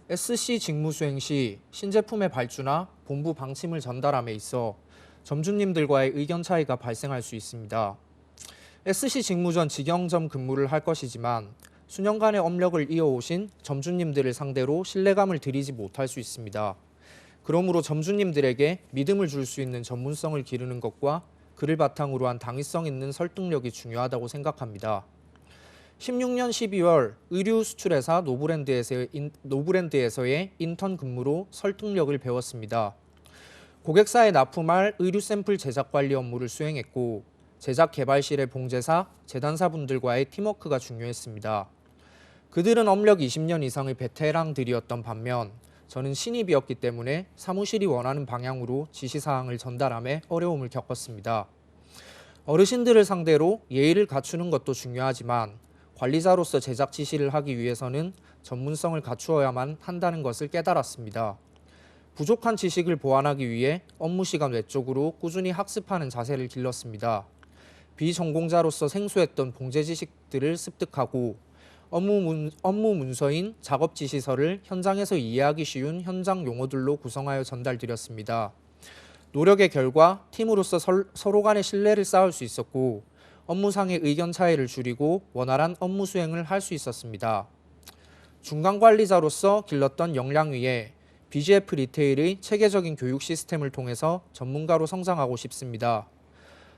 Speaker 5: SC 직무 수행 시 신제품의 발주나 본부 방침을 전달함에 있어 점주님들과의 의견 차이가 발생할 수 있습니다. SC 직무 전 직영점 근무를 할 것이지만 수년간의 업력을 이어오신 점주님들을 상대로 신뢰감을 드리지 못할 수 있습니다. 그러므로 점주님들에게 믿음을 줄 수 있는 전문성을 기르는 것과 그를 바탕으로 한 당위성 있는 설득력이 중요하다고 생각합니다. 16년 12월 의류 수출회사 노브랜드에서의 인턴 근무로 설득력을 배웠습니다. 고객사에 납품할 의류 샘플 제작 관리 업무를 수행했고 제작 개발실의 봉제사, 재단사분들과의 팀워크가 중요했습니다. 그들은 업력 20년 이상의 베테랑들이었던 반면 저는 신입이었기 때문에 사무실이 원하는 방향으로 지시사항을 전달함에 어려움을 겪었습니다. 어르신들을 상대로 예의를 갖추는 것도 중요하지만 관리자로서 제작 지시를 하기 위해서는 전문성을 갖추어야만 한다는 것을 깨달았습니다. 부족한 지식을 보완하기 위해 업무 시간 외적으로 꾸준히 학습하는 자세를 길렀습니다. 비전공자로서 생소했던 봉제 지식들을 습득하고 업무 문서인 작업 지시서를 현장에서 이해하기 쉬운 현장 용어들로 구성하여 전달드렸습니다. 노력의 결과 팀으로서 서로 간의 신뢰를 쌓을 수 있었고 업무상의 의견 차이를 줄이고 원활한 업무 수행을 할 수 있었습니다. 중간 관리자로서 길렀던 역량 위에 BGF 리테일의 체계적인 교육 시스템을 통해서 전문가로 성장하고 싶습니다.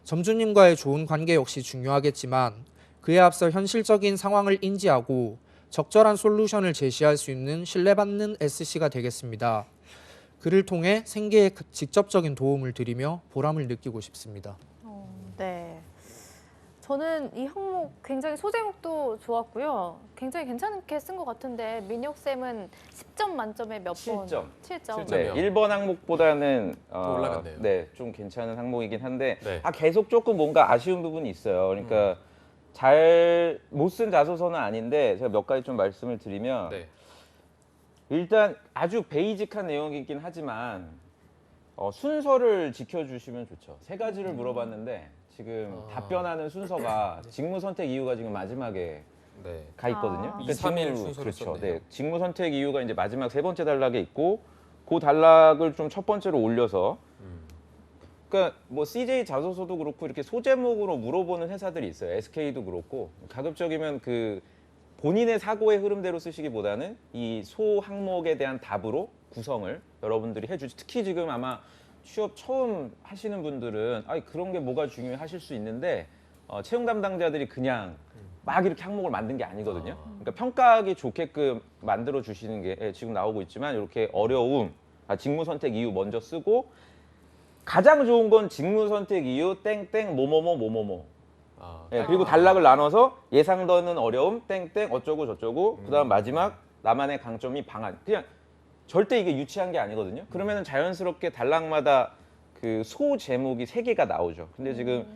Speaker 5: 점주님과의 좋은 관계 역시 중요하겠지만 그에 앞서 현실적인 상황을 인지하고 적절한 솔루션을 제시할 수 있는 신뢰받는 SC가 되겠습니다. 그를 통해 생계에 직접적인 도움을 드리며 보람을 느끼고 싶습니다.
Speaker 2: 네. 저는 이 항목 굉장히 소제목도 좋았고요. 굉장히 괜찮게 쓴 것 같은데 민혁 쌤은 10점 만점에 몇 번?
Speaker 4: 7점.
Speaker 2: 7점.
Speaker 4: 네, 1번 항목보다는
Speaker 1: 더 올라갔네요.
Speaker 4: 네, 좀 괜찮은 항목이긴 한데
Speaker 1: 네.
Speaker 4: 계속 조금 뭔가 아쉬운 부분이 있어요. 그러니까 잘 못 쓴 자소서는 아닌데 제가 몇 가지 좀 말씀을 드리면
Speaker 1: 네.
Speaker 4: 일단 아주 베이직한 내용이긴 하지만 순서를 지켜주시면 좋죠. 세 가지를 물어봤는데 지금 답변하는 순서가 직무 선택 이유가 지금 마지막에
Speaker 1: 네.
Speaker 4: 가 있거든요.
Speaker 2: 아.
Speaker 1: 2, 3, 1
Speaker 4: 직무,
Speaker 1: 순서로
Speaker 4: 그렇죠.
Speaker 1: 썼네요.
Speaker 4: 네, 직무 선택 이유가 이제 마지막 세 번째 단락에 있고 그 단락을 좀 첫 번째로 올려서 그러니까 뭐 CJ 자소서도 그렇고 이렇게 소제목으로 물어보는 회사들이 있어요. SK도 그렇고 가급적이면 그 본인의 사고의 흐름대로 쓰시기보다는 이 소 항목에 대한 답으로 구성을 여러분들이 해주지. 특히 지금 아마 취업 처음 하시는 분들은 그런 게 뭐가 중요해 하실 수 있는데 채용 담당자들이 그냥 막 이렇게 항목을 만든 게 아니거든요. 그러니까 평가하기 좋게끔 만들어 주시는 게 지금 나오고 있지만 이렇게 어려움, 직무 선택 이유 먼저 쓰고 가장 좋은 건 직무 선택 이유 땡땡 뭐뭐뭐. 그리고 단락을 나눠서 예상되는 어려움 땡땡 어쩌고 저쩌고 그다음 마지막 나만의 강점이 방안. 그냥 절대 이게 유치한 게 아니거든요. 그러면은 자연스럽게 단락마다 그 소 제목이 3개가 나오죠. 근데 지금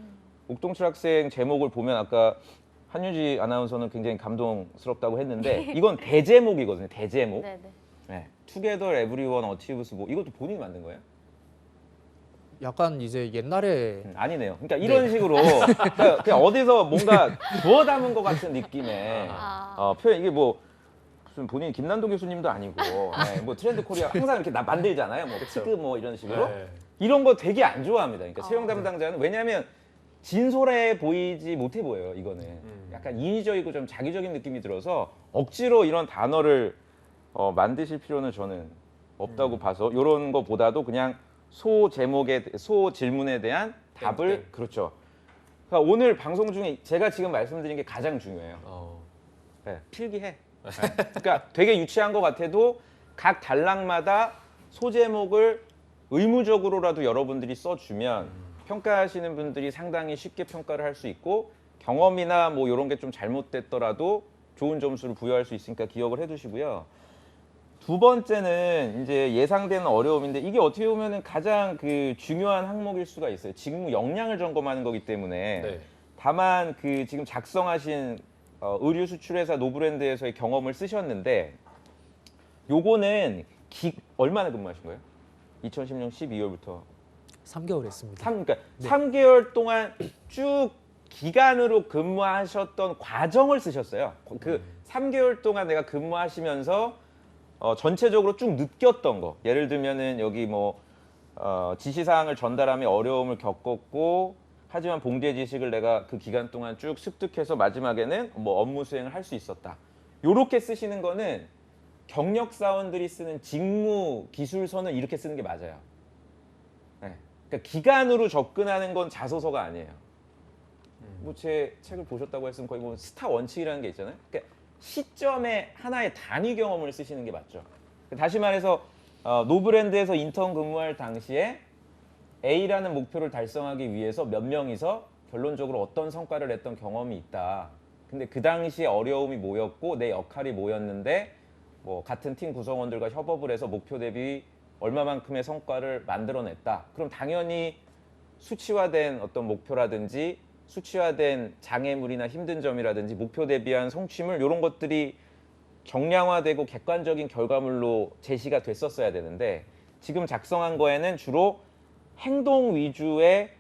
Speaker 4: 옥동철 학생 제목을 보면 아까 한유지 아나운서는 굉장히 감동스럽다고 했는데 이건 대제목이거든요. 대제목.
Speaker 2: 네네.
Speaker 4: 네. Together Everyone Achieves 뭐 이것도 본인이 만든 거예요?
Speaker 5: 약간 이제 옛날에
Speaker 4: 아니네요. 그러니까 이런 식으로 그냥 어디서 뭔가 주워 담은 것 같은 느낌의 표현. 이게 뭐 무슨 본인 김난도 교수님도 아니고 뭐 트렌드 코리아 항상 이렇게 만들잖아요. 뭐 특급 뭐 이런 식으로
Speaker 1: 네.
Speaker 4: 이런 거 되게 안 좋아합니다. 그러니까 채용 담당자는 왜냐하면 진솔해 보이지 못해 보여요. 이거는 약간 인위적이고 좀 자기적인 느낌이 들어서 억지로 이런 단어를 만드실 필요는 저는 없다고 봐서 이런 거보다도 그냥 소 질문에 대한 답을
Speaker 1: 땡땡.
Speaker 4: 그렇죠. 그러니까 오늘 방송 중에 제가 지금 말씀드린 게 가장 중요해요. 네, 필기해. 네. 그러니까 되게 유치한 것 같아도 각 단락마다 소제목을 의무적으로라도 여러분들이 써주면 평가하시는 분들이 상당히 쉽게 평가를 할 수 있고 경험이나 뭐 이런 게 좀 잘못됐더라도 좋은 점수를 부여할 수 있으니까 기억을 해두시고요. 두 번째는 이제 예상되는 어려움인데 이게 어떻게 보면은 가장 그 중요한 항목일 수가 있어요. 직무 역량을 점검하는 거기 때문에
Speaker 1: 네.
Speaker 4: 다만 그 지금 작성하신 의류 수출회사 노브랜드에서의 경험을 쓰셨는데 요거는 얼마나 근무하신 거예요? 2010년 12월부터
Speaker 5: 3개월 했습니다.
Speaker 4: 그러니까 3개월 동안 쭉 기간으로 근무하셨던 과정을 쓰셨어요. 그 3개월 동안 내가 근무하시면서 전체적으로 쭉 느꼈던 거. 예를 들면은 여기 뭐 지시사항을 전달함에 어려움을 겪었고 하지만 봉제 지식을 내가 그 기간 동안 쭉 습득해서 마지막에는 뭐 업무 수행을 할 수 있었다. 요렇게 쓰시는 거는 경력 사원들이 쓰는 직무 기술서는 이렇게 쓰는 게 맞아요. 네. 그러니까 기간으로 접근하는 건 자소서가 아니에요. 뭐 제 책을 보셨다고 했으면 거의 뭐 스타 원칙이라는 게 있잖아요. 그러니까 시점에 하나의 단위 경험을 쓰시는 게 맞죠. 다시 말해서 노브랜드에서 인턴 근무할 당시에 A라는 목표를 달성하기 위해서 몇 명이서 결론적으로 어떤 성과를 냈던 경험이 있다. 근데 그 당시에 어려움이 뭐였고 내 역할이 뭐였는데 뭐 같은 팀 구성원들과 협업을 해서 목표 대비 얼마만큼의 성과를 만들어냈다. 그럼 당연히 수치화된 어떤 목표라든지 수치화된 장애물이나 힘든 점이라든지 목표 대비한 성취물 이런 것들이 정량화되고 객관적인 결과물로 제시가 됐었어야 되는데 지금 작성한 거에는 주로 행동 위주의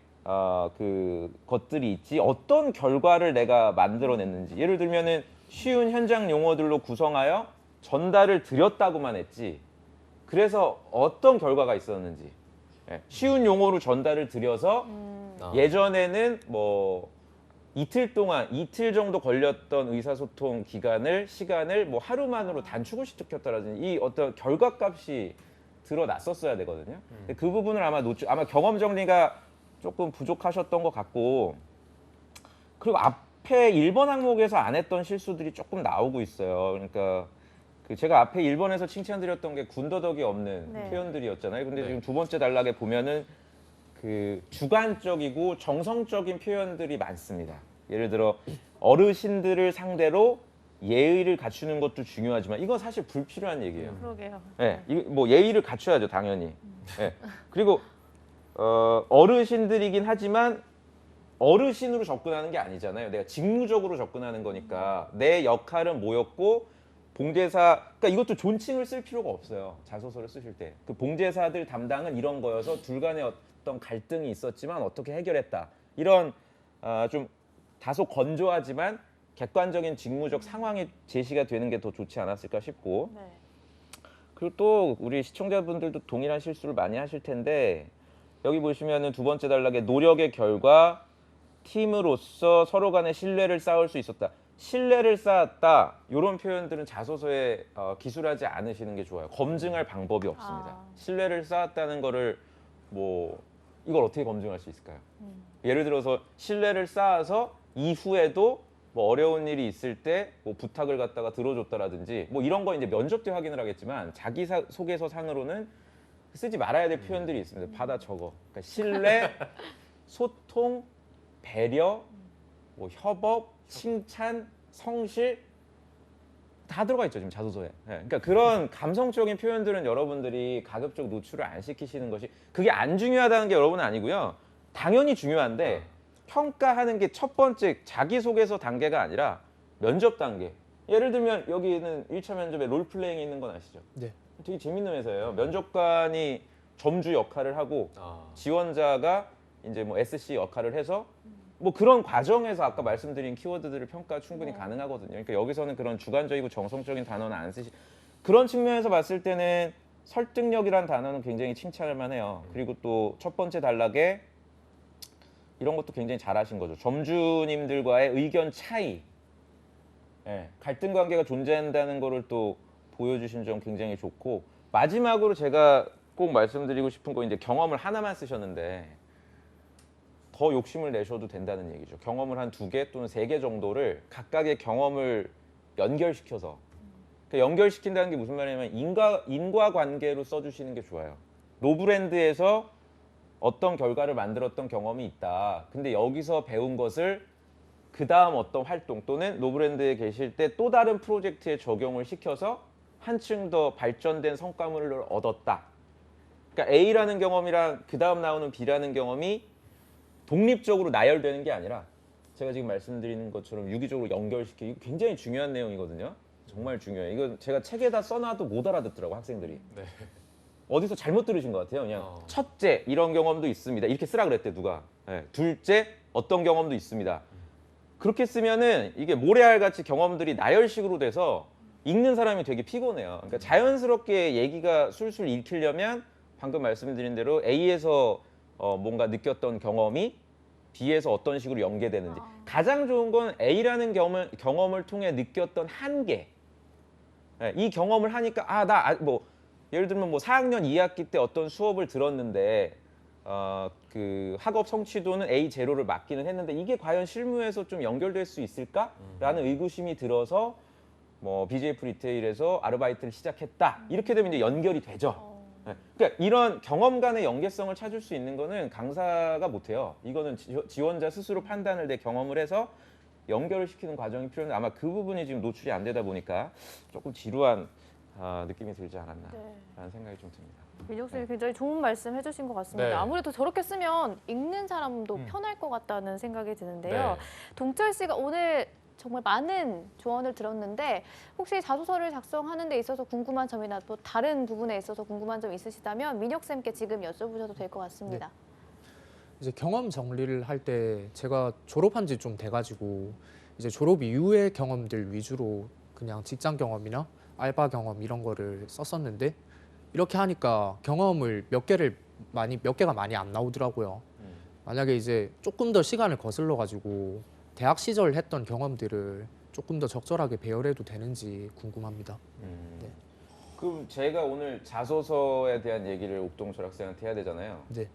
Speaker 4: 그 것들이 있지 어떤 결과를 내가 만들어냈는지 예를 들면은 쉬운 현장 용어들로 구성하여 전달을 드렸다고만 했지 그래서 어떤 결과가 있었는지 예, 쉬운 용어로 전달을 드려서 예전에는 뭐 이틀 정도 걸렸던 의사소통 시간을 뭐 하루만으로 단축을 시켰다라든지 이 어떤 결과값이 드러났었어야 되거든요. 근데 그 부분을 아마 경험 정리가 조금 부족하셨던 것 같고 그리고 앞에 1번 항목에서 안 했던 실수들이 조금 나오고 있어요. 그러니까 그 제가 앞에 1번에서 칭찬드렸던 게 군더더기 없는
Speaker 2: 네.
Speaker 4: 표현들이었잖아요. 근데 지금 두 번째 단락에 보면은 그 주관적이고 정성적인 표현들이 많습니다. 예를 들어 어르신들을 상대로 예의를 갖추는 것도 중요하지만 이건 사실 불필요한 얘기예요.
Speaker 2: 그러게요.
Speaker 4: 예, 뭐 예의를 갖춰야죠, 당연히. 예. 그리고 어르신들이긴 하지만 어르신으로 접근하는 게 아니잖아요. 내가 직무적으로 접근하는 거니까 내 역할은 뭐였고 봉제사, 그러니까 이것도 존칭을 쓸 필요가 없어요. 자소서를 쓰실 때. 그 봉제사들 담당은 이런 거여서 둘 간에 어떤 갈등이 있었지만 어떻게 해결했다. 이런 좀 다소 건조하지만 객관적인 직무적 상황이 제시가 되는 게 더 좋지 않았을까 싶고
Speaker 2: 네.
Speaker 4: 그리고 또 우리 시청자분들도 동일한 실수를 많이 하실 텐데 여기 보시면은 두 번째 단락에 노력의 결과 팀으로서 서로 간의 신뢰를 쌓을 수 있었다. 신뢰를 쌓았다. 이런 표현들은 자소서에 기술하지 않으시는 게 좋아요. 검증할 방법이 없습니다. 신뢰를 쌓았다는 거를 뭐 이걸 어떻게 검증할 수 있을까요? 예를 들어서 신뢰를 쌓아서 이후에도 뭐 어려운 일이 있을 때 뭐 부탁을 갖다가 들어줬다라든지 뭐 이런 거 이제 면접 때 확인을 하겠지만 자기소개서 상으로는 쓰지 말아야 될 표현들이 있습니다. 받아 적어. 그러니까 신뢰, 소통, 배려, 뭐 협업, 칭찬, 성실 다 들어가 있죠 지금 자소서에. 그러니까 그런 감성적인 표현들은 여러분들이 가급적 노출을 안 시키시는 것이 그게 안 중요하다는 게 여러분은 아니고요. 당연히 중요한데 평가하는 게 첫 번째 자기소개서 단계가 아니라 면접 단계. 예를 들면 여기는 1차 면접에 롤플레잉이 있는 건 아시죠?
Speaker 5: 네.
Speaker 4: 되게 재밌는 회사예요. 면접관이 점주 역할을 하고 지원자가 이제 뭐 SC 역할을 해서 뭐 그런 과정에서 아까 말씀드린 키워드들을 평가 충분히 가능하거든요. 그러니까 여기서는 그런 주관적이고 정성적인 단어는 안 쓰시. 그런 측면에서 봤을 때는 설득력이란 단어는 굉장히 칭찬할 만해요. 그리고 또 첫 번째 단락에 이런 것도 굉장히 잘하신 거죠. 점주님들과의 의견 차이, 갈등 관계가 존재한다는 거를 또 보여주신 점 굉장히 좋고 마지막으로 제가 꼭 말씀드리고 싶은 거 이제 경험을 하나만 쓰셨는데 더 욕심을 내셔도 된다는 얘기죠. 경험을 한 2개 또는 3개 정도를 각각의 경험을 연결시켜서 그러니까 연결시킨다는 게 무슨 말이냐면 인과관계로 써주시는 게 좋아요. 노브랜드에서 어떤 결과를 만들었던 경험이 있다. 근데 여기서 배운 것을 그 다음 어떤 활동 또는 노브랜드에 계실 때 또 다른 프로젝트에 적용을 시켜서 한층 더 발전된 성과물을 얻었다. 그러니까 A라는 경험이랑 그 다음 나오는 B라는 경험이 독립적으로 나열되는 게 아니라 제가 지금 말씀드리는 것처럼 유기적으로 연결시키고 이거 굉장히 중요한 내용이거든요. 정말 중요해요. 이거 제가 책에다 써놔도 못 알아듣더라고 학생들이.
Speaker 1: 네.
Speaker 4: 어디서 잘못 들으신 것 같아요. 그냥 첫째 이런 경험도 있습니다. 이렇게 쓰라 그랬대 누가. 둘째 어떤 경험도 있습니다. 그렇게 쓰면은 이게 모래알같이 경험들이 나열식으로 돼서 읽는 사람이 되게 피곤해요. 그러니까 자연스럽게 얘기가 술술 읽히려면 방금 말씀드린 대로 A에서 뭔가 느꼈던 경험이 B에서 어떤 식으로 연계되는지 가장 좋은 건 A라는 경험을 통해 느꼈던 한계. 이 경험을 하니까 뭐 예를 들면 뭐 4학년 2학기 때 어떤 수업을 들었는데 그 학업 성취도는 A0를 맞기는 했는데 이게 과연 실무에서 좀 연결될 수 있을까라는 의구심이 들어서 뭐 BJF 리테일에서 아르바이트를 시작했다. 이렇게 되면 이제 연결이 되죠. 그러니까 이런 경험 간의 연계성을 찾을 수 있는 거는 강사가 못해요. 이거는 지원자 스스로 판단을 내 경험을 해서 연결을 시키는 과정이 필요한데 아마 그 부분이 지금 노출이 안 되다 보니까 조금 지루한 느낌이 들지 않았나라는 생각이 좀 듭니다.
Speaker 2: 민혁 선생님 굉장히 좋은 말씀 해주신 것 같습니다.
Speaker 1: 네.
Speaker 2: 아무래도 저렇게 쓰면 읽는 사람도 편할 것 같다는 생각이 드는데요. 동철 씨가 오늘 정말 많은 조언을 들었는데 혹시 자소서를 작성하는 데 있어서 궁금한 점이나 또 다른 부분에 있어서 궁금한 점 있으시다면 민혁 쌤께 지금 여쭤보셔도 될 것 같습니다.
Speaker 5: 이제 경험 정리를 할 때 제가 졸업한 지 좀 돼가지고 이제 졸업 이후의 경험들 위주로 그냥 직장 경험이나 알바 경험 이런 거를 썼었는데 이렇게 하니까 경험을 몇 개가 많이 안 나오더라고요. 만약에 이제 조금 더 시간을 거슬러 가지고 대학 시절 했던 경험들을 조금 더 적절하게 배열해도 되는지 궁금합니다. 네.
Speaker 4: 그럼 제가 오늘 자소서에 대한 얘기를 옥동철 학생한테 해야 되잖아요.
Speaker 5: 네.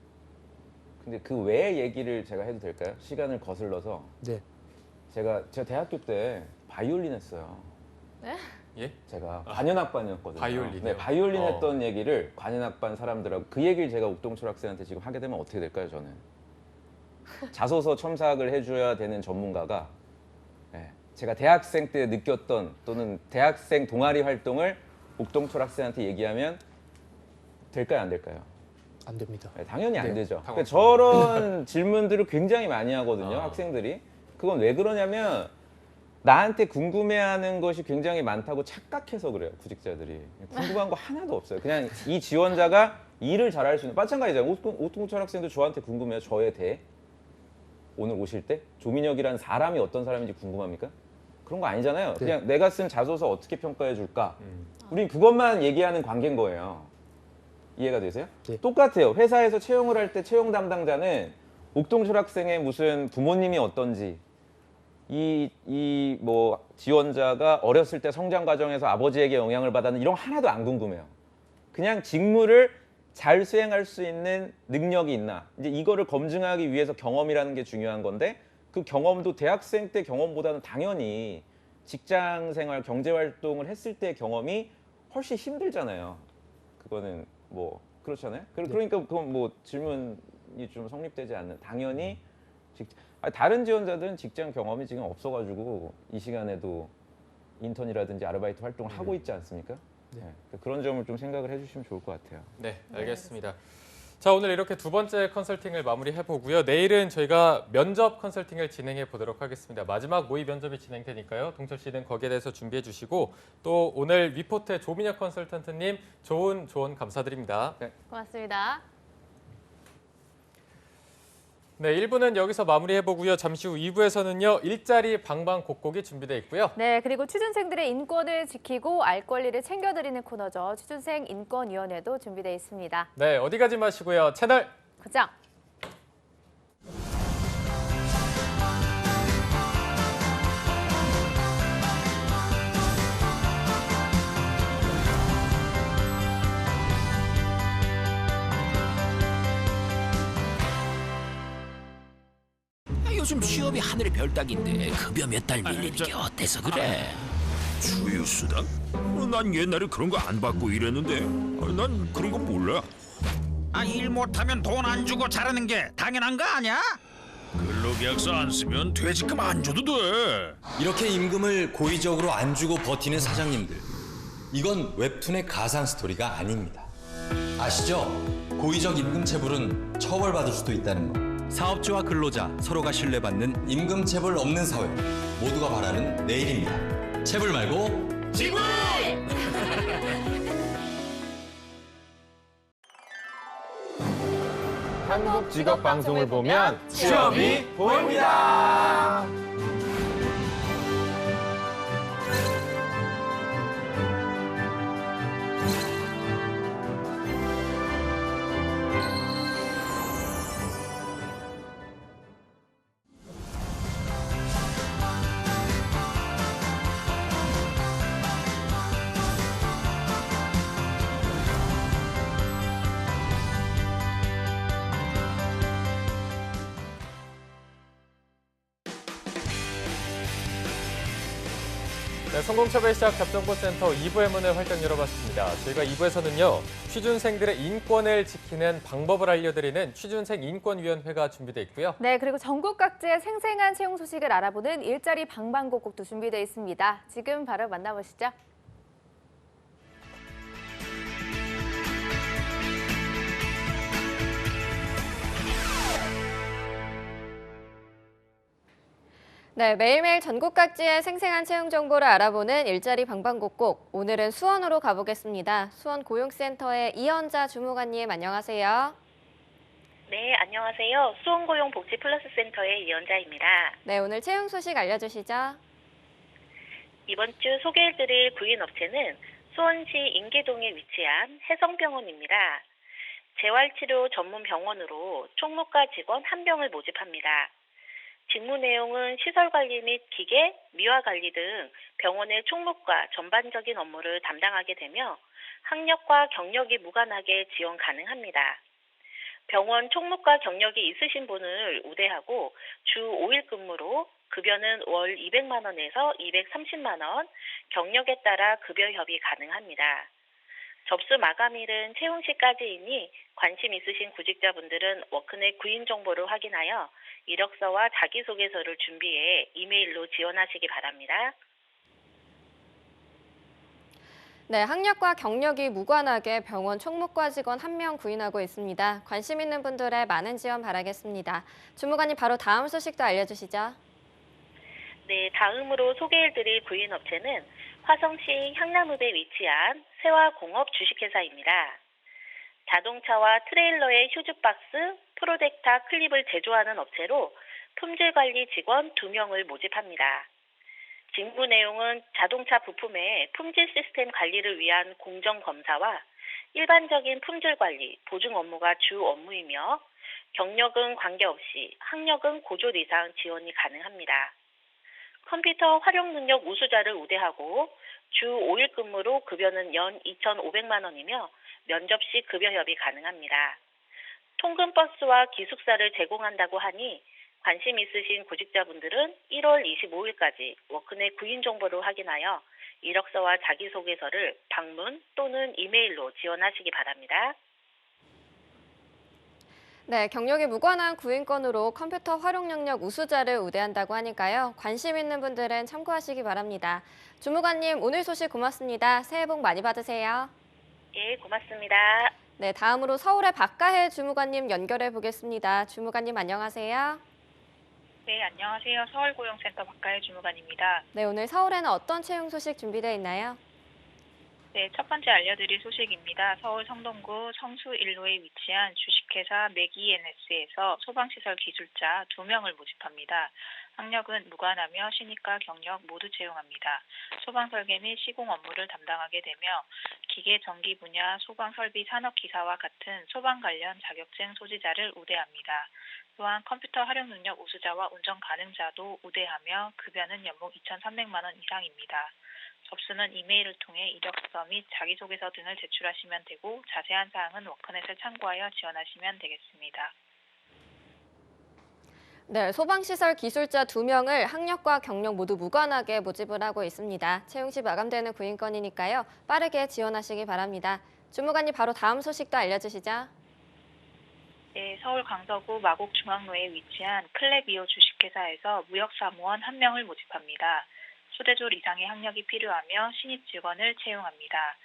Speaker 4: 근데 그 외의 얘기를 제가 해도 될까요? 시간을 거슬러서.
Speaker 5: 네.
Speaker 4: 제가 대학교 때 바이올린 했어요.
Speaker 1: 예?
Speaker 4: 제가 관현악반이었거든요.
Speaker 1: 바이올린이요?
Speaker 4: 네, 바이올린 했던 얘기를 관현악반 사람들하고 그 얘기를 제가 옥동철 학생한테 지금 하게 되면 어떻게 될까요, 저는? 자소서 첨삭을 해줘야 되는 전문가가 제가 대학생 때 느꼈던 또는 대학생 동아리 활동을 옥동철 학생한테 얘기하면 될까요, 안 될까요?
Speaker 5: 안 됩니다.
Speaker 4: 네, 당연히 안
Speaker 5: 네.
Speaker 4: 되죠. 그러니까 저런 질문들을 굉장히 많이 하거든요, 학생들이. 그건 왜 그러냐면 나한테 궁금해하는 것이 굉장히 많다고 착각해서 그래요, 구직자들이. 궁금한 거 하나도 없어요. 그냥 이 지원자가 일을 잘할 수 있는, 마찬가지잖아요. 옥동철 학생도 저한테 궁금해요, 저에 대해. 오늘 오실 때 조민혁이라는 사람이 어떤 사람인지 궁금합니까? 그런 거 아니잖아요.
Speaker 5: 네.
Speaker 4: 그냥 내가 쓴 자소서 어떻게 평가해 줄까? 우린 그것만 얘기하는 관계인 거예요. 이해가 되세요?
Speaker 5: 네.
Speaker 4: 똑같아요. 회사에서 채용을 할 때 채용 담당자는 옥동철 학생의 무슨 부모님이 어떤지, 뭐 지원자가 어렸을 때 성장 과정에서 아버지에게 영향을 받았는 이런 거 하나도 안 궁금해요. 그냥 직무를 잘 수행할 수 있는 능력이 있나, 이제 이거를 검증하기 위해서 경험이라는 게 중요한 건데, 그 경험도 대학생 때 경험보다는 당연히 직장 생활, 경제 활동을 했을 때의 경험이 훨씬 힘들잖아요. 그거는 뭐 그렇잖아요. 그러니까 그건 뭐 질문이 좀 성립되지 않는, 당연히 다른 지원자들은 직장 경험이 지금 없어가지고 이 시간에도 인턴이라든지 아르바이트 활동을 하고 있지 않습니까? 네. 그런 점을 좀 생각을 해주시면 좋을 것 같아요.
Speaker 1: 네, 알겠습니다. 자, 오늘 이렇게 두 번째 컨설팅을 마무리해 보고요. 내일은 저희가 면접 컨설팅을 진행해 보도록 하겠습니다. 마지막 모의 면접이 진행되니까요. 동철 씨는 거기에 대해서 준비해 주시고, 또 오늘 위포트의 조민혁 컨설턴트님 좋은 조언 감사드립니다.
Speaker 2: 고맙습니다.
Speaker 1: 네, 1부는 여기서 마무리해 보고요. 잠시 후 2부에서는요. 일자리 방방곡곡이 준비되어 있고요.
Speaker 2: 네, 그리고 취준생들의 인권을 지키고 알 권리를 챙겨드리는 코너죠. 취준생 인권위원회도 준비되어 있습니다.
Speaker 1: 네, 어디 가지 마시고요. 채널
Speaker 2: 고정!
Speaker 7: 요즘 취업이 하늘의 별 따기인데 급여 몇 달 밀리는 게 어때서 그래?
Speaker 8: 주휴수당? 난 옛날에 그런 거 안 받고 일했는데 난 그런 거 몰라.
Speaker 9: 일 못하면 돈 안 주고 자르는 게 당연한 거 아니야?
Speaker 8: 근로계약서 안 쓰면 퇴직금 안 줘도 돼.
Speaker 10: 이렇게 임금을 고의적으로 안 주고 버티는 사장님들, 이건 웹툰의 가상 스토리가 아닙니다. 아시죠? 고의적 임금 체불은 처벌받을 수도 있다는 거. 사업주와 근로자 서로가 신뢰받는 임금 체불 없는 사회, 모두가 바라는 내일입니다. 체불 말고
Speaker 7: 지불!
Speaker 4: 한국 직업 방송을 보면 취업이 보입니다.
Speaker 1: 네, 성공처벌 시작 접정보센터 2부의 문을 활짝 열어봤습니다. 저희가 2부에서는요. 취준생들의 인권을 지키는 방법을 알려드리는 취준생 인권위원회가 준비되어 있고요.
Speaker 2: 네, 그리고 전국 각지의 생생한 채용 소식을 알아보는 일자리 방방곡곡도 준비되어 있습니다. 지금 바로 만나보시죠.
Speaker 6: 네, 매일매일 전국 각지의 생생한 채용 정보를 알아보는 일자리 방방곡곡. 오늘은 수원으로 가보겠습니다. 수원 고용센터의 이현자 주무관님, 안녕하세요.
Speaker 11: 네, 안녕하세요. 수원고용복지플러스센터의 이연자입니다.
Speaker 6: 네, 오늘 채용 소식 알려주시죠.
Speaker 11: 이번 주 소개해드릴 구인업체는 수원시 인계동에 위치한 해성병원입니다. 재활치료 전문 병원으로 총무과 직원 1명을 모집합니다. 직무 내용은 시설관리 및 기계, 미화관리 등 병원의 총무과 전반적인 업무를 담당하게 되며 학력과 경력이 무관하게 지원 가능합니다. 병원 총무과 경력이 있으신 분을 우대하고 주 5일 근무로 급여는 월 200만 원에서 230만 원, 경력에 따라 급여 협의 가능합니다. 접수 마감일은 채용 시까지이니 관심 있으신 구직자분들은 워크넷 구인 정보를 확인하여 이력서와 자기소개서를 준비해 이메일로 지원하시기 바랍니다.
Speaker 6: 네, 학력과 경력이 무관하게 병원 총무과 직원 1명 구인하고 있습니다. 관심 있는 분들의 많은 지원 바라겠습니다. 주무관님 바로 다음 소식도 알려주시죠.
Speaker 11: 네, 다음으로 소개해드릴 구인업체는 화성시 향남읍에 위치한 세화공업 주식회사입니다. 자동차와 트레일러의 휴즈박스, 프로덱타 클립을 제조하는 업체로 품질관리 직원 2명을 모집합니다. 직무 내용은 자동차 부품의 품질 시스템 관리를 위한 공정검사와 일반적인 품질 관리, 보증 업무가 주 업무이며 경력은 관계없이 학력은 고졸 이상 지원이 가능합니다. 컴퓨터 활용 능력 우수자를 우대하고 주 5일 근무로 급여는 연 2,500만 원이며 면접 시 급여 협의 가능합니다. 통근 버스와 기숙사를 제공한다고 하니 관심 있으신 구직자분들은 1월 25일까지 워크넷 구인 정보를 확인하여 이력서와 자기소개서를 방문 또는 이메일로 지원하시기 바랍니다.
Speaker 6: 네, 경력이 무관한 구인건으로 컴퓨터 활용 능력 우수자를 우대한다고 하니까요. 관심 있는 분들은 참고하시기 바랍니다. 주무관님, 오늘 소식 고맙습니다. 새해 복 많이 받으세요.
Speaker 11: 예, 고맙습니다.
Speaker 6: 네, 다음으로 서울의 박가혜 주무관님 연결해 보겠습니다. 주무관님 안녕하세요.
Speaker 12: 네, 안녕하세요. 서울고용센터 박가혜 주무관입니다.
Speaker 6: 네, 오늘 서울에는 어떤 채용 소식 준비되어 있나요?
Speaker 12: 네, 첫 번째 알려드릴 소식입니다. 서울 성동구 성수 1로에 위치한 주식회사 메기NS에서 소방시설 기술자 2명을 모집합니다. 학력은 무관하며 신입과 경력 모두 채용합니다. 소방설계 및 시공 업무를 담당하게 되며 기계 전기 분야 소방설비 산업기사와 같은 소방 관련 자격증 소지자를 우대합니다. 또한 컴퓨터 활용 능력 우수자와 운전 가능자도 우대하며 급여는 연봉 2,300만 원 이상입니다. 접수는 이메일을 통해 이력서 및 자기소개서 등을 제출하시면 되고 자세한 사항은 워크넷을 참고하여 지원하시면 되겠습니다.
Speaker 6: 네, 소방시설 기술자 2명을 학력과 경력 모두 무관하게 모집을 하고 있습니다. 채용 시 마감되는 구인건이니까요. 빠르게 지원하시기 바랍니다. 주무관님 바로 다음 소식도 알려주시죠.
Speaker 12: 네, 서울 강서구 마곡중앙로에 위치한 클레비오 주식회사에서 무역사무원 1명을 모집합니다. 소대졸 이상의 학력이 필요하며 신입 직원을 채용합니다.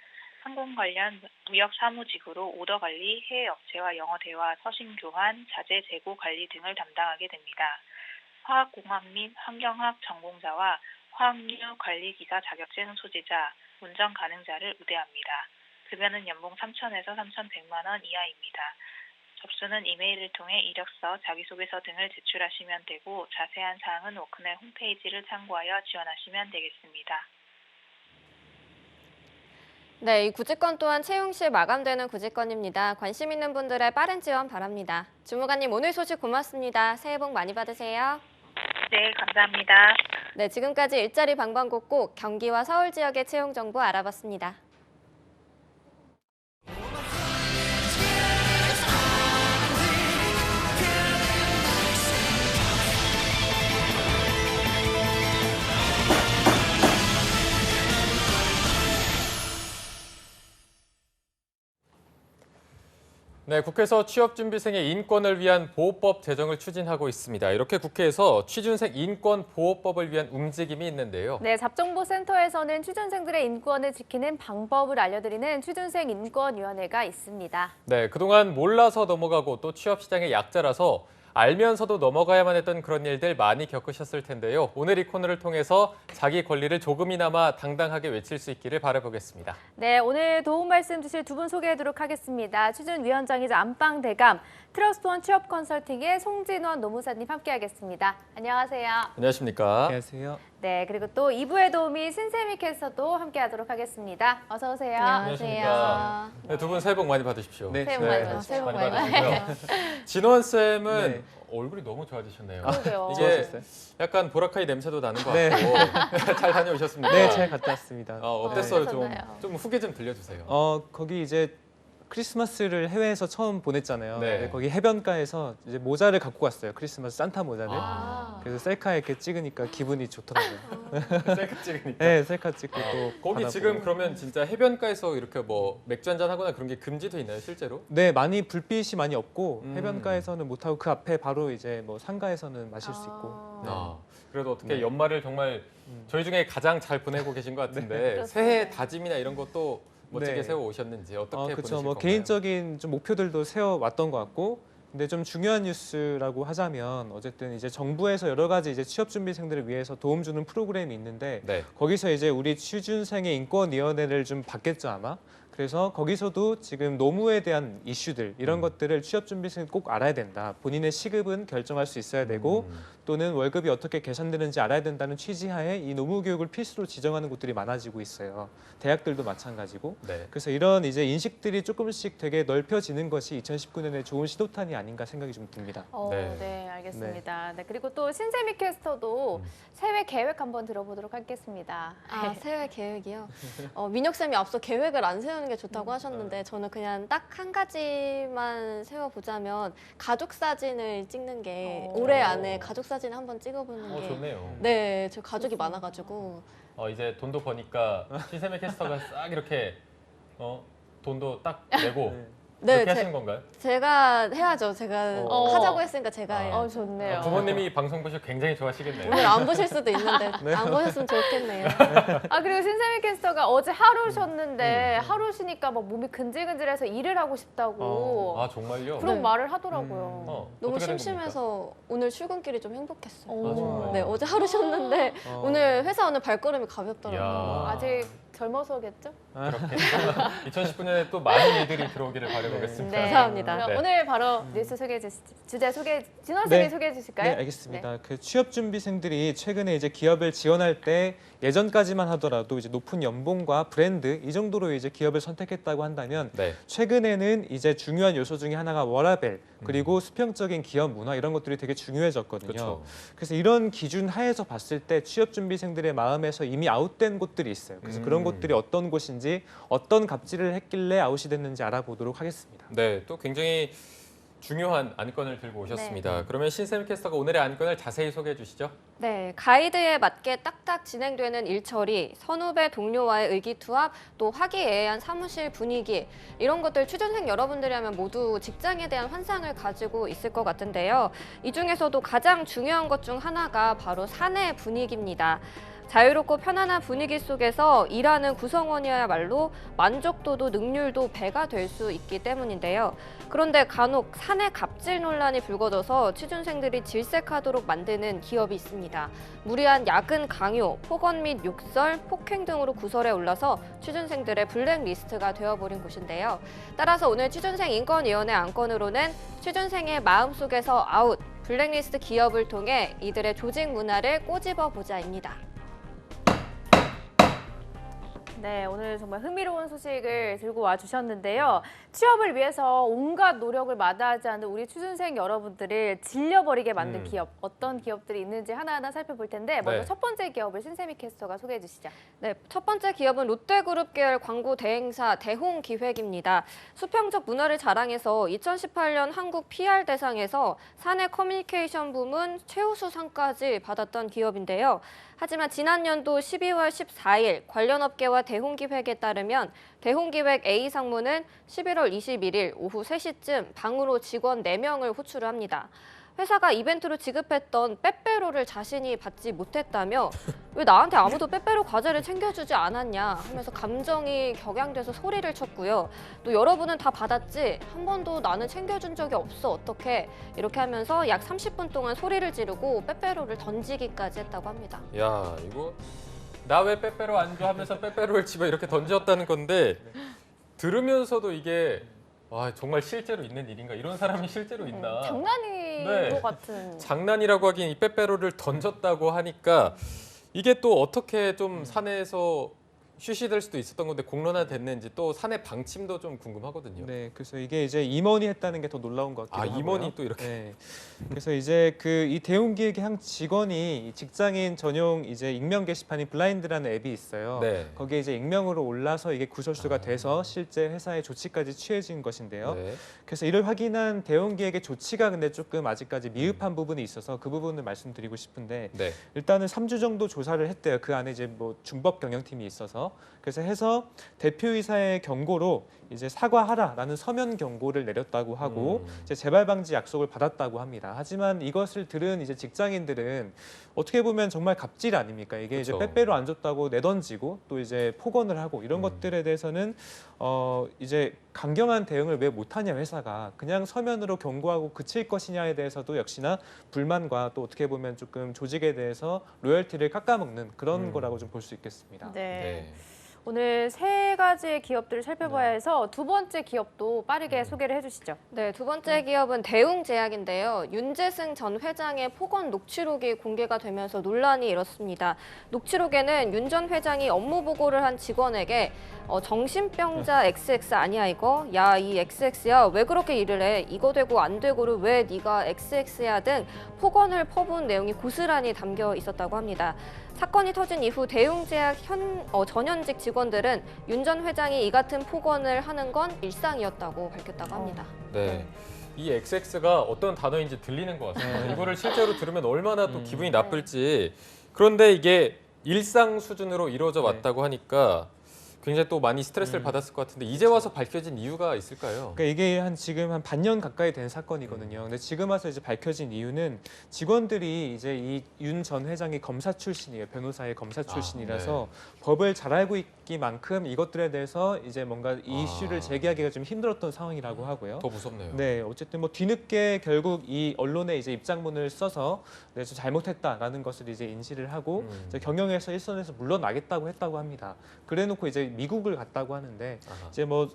Speaker 12: 항공 관련 무역 사무직으로 오더 관리, 해외 업체와 영어 대화, 서신 교환, 자재 재고 관리 등을 담당하게 됩니다. 화학공학 및 환경학 전공자와 화학류 관리 기사 자격증 소지자, 운전 가능자를 우대합니다. 급여는 연봉 3,000에서 3,100만 원 이하입니다. 접수는 이메일을 통해 이력서, 자기소개서 등을 제출하시면 되고 자세한 사항은 워크넷 홈페이지를 참고하여 지원하시면 되겠습니다.
Speaker 6: 네, 이 구직건 또한 채용 시 마감되는 구직건입니다. 관심 있는 분들의 빠른 지원 바랍니다. 주무관님 오늘 소식 고맙습니다. 새해 복 많이 받으세요.
Speaker 12: 네, 감사합니다.
Speaker 6: 네, 지금까지 일자리 방방곡곡 경기와 서울 지역의 채용 정보 알아봤습니다.
Speaker 1: 네, 국회에서 취업준비생의 인권을 위한 보호법 제정을 추진하고 있습니다. 이렇게 국회에서 취준생 인권 보호법을 위한 움직임이 있는데요.
Speaker 2: 네, 잡정보센터에서는 취준생들의 인권을 지키는 방법을 알려드리는 취준생 인권위원회가 있습니다.
Speaker 1: 네, 그동안 몰라서 넘어가고 또 취업 시장의 약자라서 알면서도 넘어가야만 했던 그런 일들 많이 겪으셨을 텐데요. 오늘 이 코너를 통해서 자기 권리를 조금이나마 당당하게 외칠 수 있기를 바라보겠습니다.
Speaker 2: 네, 오늘 도움 말씀 주실 두 분 소개하도록 하겠습니다. 취준위원장이자 안방대감, 트러스트원 취업 컨설팅의 송진원 노무사님 함께하겠습니다. 안녕하세요.
Speaker 1: 안녕하십니까?
Speaker 13: 안녕하세요.
Speaker 2: 네, 그리고 또 2부의 도우미 신세미 캐스터도 함께하도록 하겠습니다. 어서 오세요.
Speaker 1: 안녕하십니까? 네, 두 분 새해 복 많이 받으십시오.
Speaker 2: 네, 새해 복 많이 받으십시오.
Speaker 6: 새해 복
Speaker 1: 많이
Speaker 6: 많이
Speaker 1: 받으시고요. 진원 쌤은
Speaker 13: 네.
Speaker 1: 얼굴이 너무 좋아지셨네요.
Speaker 2: 그러게요.
Speaker 1: 이게
Speaker 13: 좋아졌어요?
Speaker 1: 약간 보라카이 냄새도 나는 것
Speaker 13: 네.
Speaker 1: 같고 잘 다녀오셨습니까?
Speaker 13: 네, 잘 갔다 왔습니다.
Speaker 1: 어땠어요?
Speaker 2: 어떠셨나요?
Speaker 1: 좀 후기 좀 들려주세요.
Speaker 13: 거기 이제 크리스마스를 해외에서 처음 보냈잖아요.
Speaker 1: 네.
Speaker 13: 근데 거기 해변가에서 이제 모자를 갖고 갔어요. 크리스마스 산타 모자를.
Speaker 2: 아.
Speaker 13: 그래서 셀카 이렇게 찍으니까 기분이 좋더라고요.
Speaker 1: 셀카 찍으니까.
Speaker 13: 네, 셀카 찍고 또
Speaker 1: 거기
Speaker 13: 바다
Speaker 1: 지금
Speaker 13: 보고.
Speaker 1: 그러면 진짜 해변가에서 이렇게 뭐 맥주 한잔 하거나 그런 게 금지돼 있나요, 실제로?
Speaker 13: 네, 많이 불빛이 많이 없고
Speaker 1: 음.
Speaker 13: 해변가에서는 못 하고 그 앞에 바로 이제 뭐 상가에서는 마실 수 있고. 네.
Speaker 1: 그래도 어떻게
Speaker 13: 네.
Speaker 1: 연말을 정말 저희 중에 가장 잘 보내고 계신 것 같은데 새해 다짐이나 이런 것도 멋지게
Speaker 13: 네.
Speaker 1: 세워 오셨는지 어떻게
Speaker 13: 그렇죠.
Speaker 1: 보내실
Speaker 13: 뭐
Speaker 1: 건가요?
Speaker 13: 개인적인 좀 목표들도 세워 왔던 것 같고, 근데 좀 중요한 뉴스라고 하자면 어쨌든 이제 정부에서 여러 가지 이제 취업 준비생들을 위해서 도움 주는 프로그램이 있는데
Speaker 1: 네.
Speaker 13: 거기서 이제 우리 취준생의 인권위원회를 좀 받겠죠 아마. 그래서 거기서도 지금 노무에 대한 이슈들 이런 것들을 취업 준비생이 꼭 알아야 된다. 본인의 시급은 결정할 수 있어야 되고 또는 월급이 어떻게 계산되는지 알아야 된다는 취지하에 이 노무 교육을 필수로 지정하는 곳들이 많아지고 있어요. 대학들도 마찬가지고.
Speaker 1: 네.
Speaker 13: 그래서 이런 이제 인식들이 조금씩 되게 넓혀지는 것이 2019년에 좋은 시도탄이 아닌가 생각이 좀 듭니다.
Speaker 2: 네. 네, 알겠습니다. 네, 그리고 또 신세미 캐스터도 새해 계획 한번 들어보도록 하겠습니다.
Speaker 6: 새해 계획이요? 민혁쌤이 앞서 계획을 안 세우는 게 좋다고 하셨는데 저는 그냥 딱 한 가지만 세워보자면 가족 사진을 찍는 게 올해 안에 가족 사진을 한번 찍어보는 게
Speaker 1: 좋네요.
Speaker 6: 네, 저 가족이 많아가지고
Speaker 1: 이제 돈도 버니까 신세미 캐스터가 싹 이렇게 돈도 딱 내고
Speaker 6: 네,
Speaker 1: 그렇게 하시는 건가요?
Speaker 6: 제가 해야죠. 제가 하자고 했으니까 제가 해요.
Speaker 2: 좋네요.
Speaker 1: 부모님이 방송 보시고 굉장히 좋아하시겠네요.
Speaker 6: 오늘 안 보실 수도 있는데 안 보셨으면 좋겠네요.
Speaker 2: 그리고 신세미 캐스터가 어제 하루 쉬었는데 하루 쉬니까 막 몸이 근질근질해서 일을 하고 싶다고
Speaker 1: 정말요?
Speaker 2: 그런 말을 하더라고요.
Speaker 6: 너무 심심해서 오늘 출근길이 좀 행복했어요.
Speaker 1: 정말?
Speaker 6: 네, 어제 하루 쉬었는데 오늘 회사 오늘 발걸음이 가볍더라고요.
Speaker 2: 아직 젊어서겠죠?
Speaker 1: 그렇게 2019년에 또 많은 일들이 들어오기를 바라보겠습니다.
Speaker 2: 네.
Speaker 6: 감사합니다.
Speaker 2: 그럼
Speaker 1: 네.
Speaker 2: 오늘 바로 뉴스 소개해 주시 주제 진원 쌤이 소개해 주실까요?
Speaker 13: 네, 알겠습니다. 그 취업 준비생들이 최근에 이제 기업을 지원할 때 예전까지만 하더라도 이제 높은 연봉과 브랜드 이 정도로 이제 기업을 선택했다고 한다면 최근에는 이제 중요한 요소 중에 하나가 워라밸 그리고 수평적인 기업 문화 이런 것들이 되게 중요해졌거든요.
Speaker 1: 그렇죠.
Speaker 13: 그래서 이런 기준 하에서 봤을 때 취업 준비생들의 마음에서 이미 아웃된 곳들이 있어요. 그래서 그런 곳들이 어떤 곳인지 어떤 갑질을 했길래 아웃이 됐는지 알아보도록 하겠습니다.
Speaker 1: 네, 또 굉장히 중요한 안건을 들고 오셨습니다. 그러면 신세미 캐스터가 오늘의 안건을 자세히 소개해 주시죠.
Speaker 6: 네, 가이드에 맞게 딱딱 진행되는 일처리, 선후배 동료와의 의기투합, 또 화기애애한 사무실 분위기 이런 것들 취준생 여러분들이라면 모두 직장에 대한 환상을 가지고 있을 것 같은데요. 이 중에서도 가장 중요한 것 중 하나가 바로 사내 분위기입니다. 자유롭고 편안한 분위기 속에서 일하는 구성원이야말로 만족도도 능률도 배가 될 수 있기 때문인데요. 그런데 간혹 사내 갑질 논란이 불거져서 취준생들이 질색하도록 만드는 기업이 있습니다. 무리한 야근 강요, 폭언 및 욕설, 폭행 등으로 구설에 올라서 취준생들의 블랙리스트가 되어버린 곳인데요. 따라서 오늘 취준생 인권위원회 안건으로는 취준생의 마음속에서 아웃, 블랙리스트 기업을 통해 이들의 조직 문화를 꼬집어보자입니다.
Speaker 2: 네, 오늘 정말 흥미로운 소식을 들고 와주셨는데요. 취업을 위해서 온갖 노력을 마다하지 않는 우리 취준생 여러분들을 질려버리게 만든 기업, 어떤 기업들이 있는지 하나하나 살펴볼 텐데 먼저 첫 번째 기업을 신세미 캐스터가 소개해 주시죠.
Speaker 6: 네, 첫 번째 기업은 롯데그룹 계열 광고 대행사 대홍기획입니다. 수평적 문화를 자랑해서 2018년 한국 PR 대상에서 사내 커뮤니케이션 부문 최우수상까지 받았던 기업인데요. 하지만 지난 연도 12월 14일 관련 업계와 대홍기획에 따르면 대홍기획 A 상무는 11월 21일 오후 3시쯤 방으로 직원 4명을 호출을 합니다. 회사가 이벤트로 지급했던 빼빼로를 자신이 받지 못했다며 왜 나한테 아무도 빼빼로 과자를 챙겨주지 않았냐 하면서 감정이 격양돼서 소리를 쳤고요. 또 여러분은 다 받았지? 한 번도 나는 챙겨준 적이 없어 어떡해? 이렇게 하면서 약 30분 동안 소리를 지르고 빼빼로를 던지기까지 했다고 합니다.
Speaker 1: 야, 이거 나 왜 빼빼로 안 줘 하면서 빼빼로를 집에 이렇게 던졌다는 건데 들으면서도 이게 와, 정말 실제로 있는 일인가? 이런 사람이 실제로 있나?
Speaker 2: 장난인 것 같은.
Speaker 1: 장난이라고 하긴 이 빼빼로를 던졌다고 하니까 이게 또 어떻게 좀 산에서 쉬쉬될 수도 있었던 건데 공론화됐는지 또 산의 방침도 좀 궁금하거든요.
Speaker 13: 네, 그래서 이게 이제 임원이 했다는 게 더 놀라운 것 같기도 하고요.
Speaker 1: 임원이 또 이렇게.
Speaker 13: 네. 그래서 이제 그 이 대웅기획의 한 직원이 직장인 전용 이제 익명 게시판인 블라인드라는 앱이 있어요.
Speaker 1: 네.
Speaker 13: 거기에 이제 익명으로 올라서 이게 구설수가 돼서 실제 회사의 조치까지 취해진 것인데요.
Speaker 1: 네.
Speaker 13: 그래서 이를 확인한 대웅기획의 조치가 근데 조금 아직까지 미흡한 부분이 있어서 그 부분을 말씀드리고 싶은데
Speaker 1: 네.
Speaker 13: 일단은 3주 정도 조사를 했대요. 그 안에 이제 뭐 준법 경영팀이 있어서 그래서 해서 대표이사의 경고로 이제 사과하라라는 서면 경고를 내렸다고 하고 이제 재발 방지 약속을 받았다고 합니다. 하지만 이것을 들은 이제 직장인들은 어떻게 보면 정말 갑질 아닙니까? 이게
Speaker 1: 그렇죠.
Speaker 13: 이제 빼빼로 안 줬다고 내던지고 또 이제 폭언을 하고 이런 것들에 대해서는 이제 강경한 대응을 왜 못하냐 회사가 그냥 서면으로 경고하고 그칠 것이냐에 대해서도 역시나 불만과 또 어떻게 보면 조금 조직에 대해서 로열티를 깎아먹는 그런 거라고 좀 볼 수 있겠습니다.
Speaker 2: 네. 오늘 세 가지의 기업들을 살펴봐야 해서 두 번째 기업도 빠르게 소개를 해주시죠.
Speaker 6: 네, 두 번째 기업은 대웅제약인데요. 윤재승 전 회장의 폭언 녹취록이 공개가 되면서 논란이 일었습니다. 녹취록에는 윤 전 회장이 업무 보고를 한 직원에게 정신병자 XX 아니야 이거? 야, 이 XX야 왜 그렇게 일을 해? 이거 되고 안 되고를 왜 네가 XX야 등 폭언을 퍼부은 내용이 고스란히 담겨 있었다고 합니다. 사건이 터진 이후 대웅제약 전현직 직원들은 윤 전 회장이 이 같은 폭언을 하는 건 일상이었다고 밝혔다고 합니다.
Speaker 1: 네. 이 XX가 어떤 단어인지 들리는 것 같아요. 이거를 실제로 들으면 얼마나 또 기분이 나쁠지. 그런데 이게 일상 수준으로 이루어져 왔다고 하니까 굉장히 또 많이 스트레스를 받았을 것 같은데 이제 와서 밝혀진 이유가 있을까요?
Speaker 13: 그러니까 이게 지금 한 반년 가까이 된 사건이거든요. 근데 지금 와서 이제 밝혀진 이유는 직원들이 이제 이 윤 전 회장이 검사 출신이에요. 변호사의 검사 출신이라서 법을 잘 알고 있기만큼 이것들에 대해서 이제 뭔가 이 이슈를 제기하기가 좀 힘들었던 상황이라고 하고요.
Speaker 1: 더 무섭네요.
Speaker 13: 네, 어쨌든 뭐 뒤늦게 결국 이 언론에 이제 입장문을 써서 네, 좀 잘못했다라는 것을 이제 인지를 하고 이제 경영에서 일선에서 물러나겠다고 했다고 합니다. 그래놓고 이제 미국을 갔다고 하는데 이제 뭐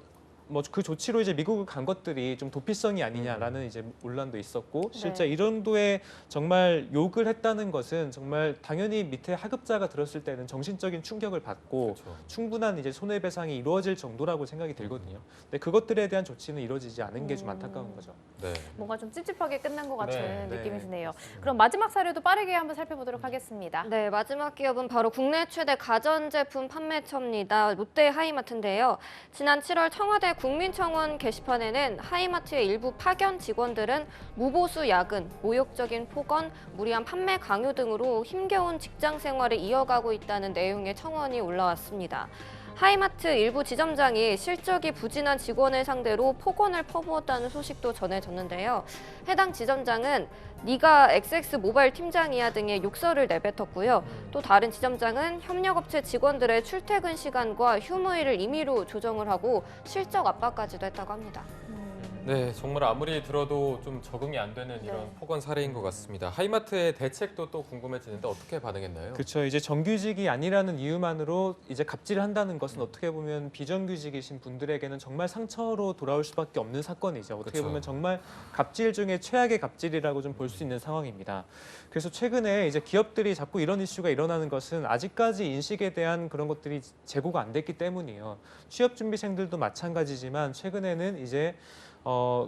Speaker 13: 그 조치로 이제 미국을 간 것들이 좀 도피성이 아니냐라는 이제 논란도 있었고 실제 이런도에 정말 욕을 했다는 것은 정말 당연히 밑에 하급자가 들었을 때는 정신적인 충격을 받고 충분한 이제 손해배상이 이루어질 정도라고 생각이 들거든요. 근데 그것들에 대한 조치는 이루어지지 않은 게 좀 안타까운 거죠.
Speaker 1: 네.
Speaker 2: 뭔가 좀 찝찝하게 끝난 것 같은
Speaker 13: 네.
Speaker 2: 느낌이 드네요. 그럼 마지막 사례도 빠르게 한번 살펴보도록 하겠습니다.
Speaker 6: 네, 마지막 기업은 바로 국내 최대 가전제품 판매처입니다. 롯데 하이마트인데요. 지난 7월 청와대 국민청원 게시판에는 하이마트의 일부 파견 직원들은 무보수 야근, 모욕적인 폭언, 무리한 판매 강요 등으로 힘겨운 직장 생활을 이어가고 있다는 내용의 청원이 올라왔습니다. 하이마트 일부 지점장이 실적이 부진한 직원을 상대로 폭언을 퍼부었다는 소식도 전해졌는데요. 해당 지점장은 네가 XX 모바일 팀장이야 등의 욕설을 내뱉었고요. 또 다른 지점장은 협력업체 직원들의 출퇴근 시간과 휴무일을 임의로 조정을 하고 실적 압박까지도 했다고 합니다.
Speaker 1: 네, 정말 아무리 들어도 좀 적응이 안 되는 이런 폭언 사례인 것 같습니다. 하이마트의 대책도 또 궁금해지는데 어떻게 반응했나요?
Speaker 13: 그렇죠. 이제 정규직이 아니라는 이유만으로 이제 갑질을 한다는 것은 어떻게 보면 비정규직이신 분들에게는 정말 상처로 돌아올 수밖에 없는 사건이죠. 어떻게
Speaker 1: 그쵸.
Speaker 13: 보면 정말 갑질 중에 최악의 갑질이라고 좀 볼 수 있는 상황입니다. 그래서 최근에 이제 기업들이 자꾸 이런 이슈가 일어나는 것은 아직까지 인식에 대한 그런 것들이 제고가 안 됐기 때문이에요. 취업 준비생들도 마찬가지지만 최근에는 이제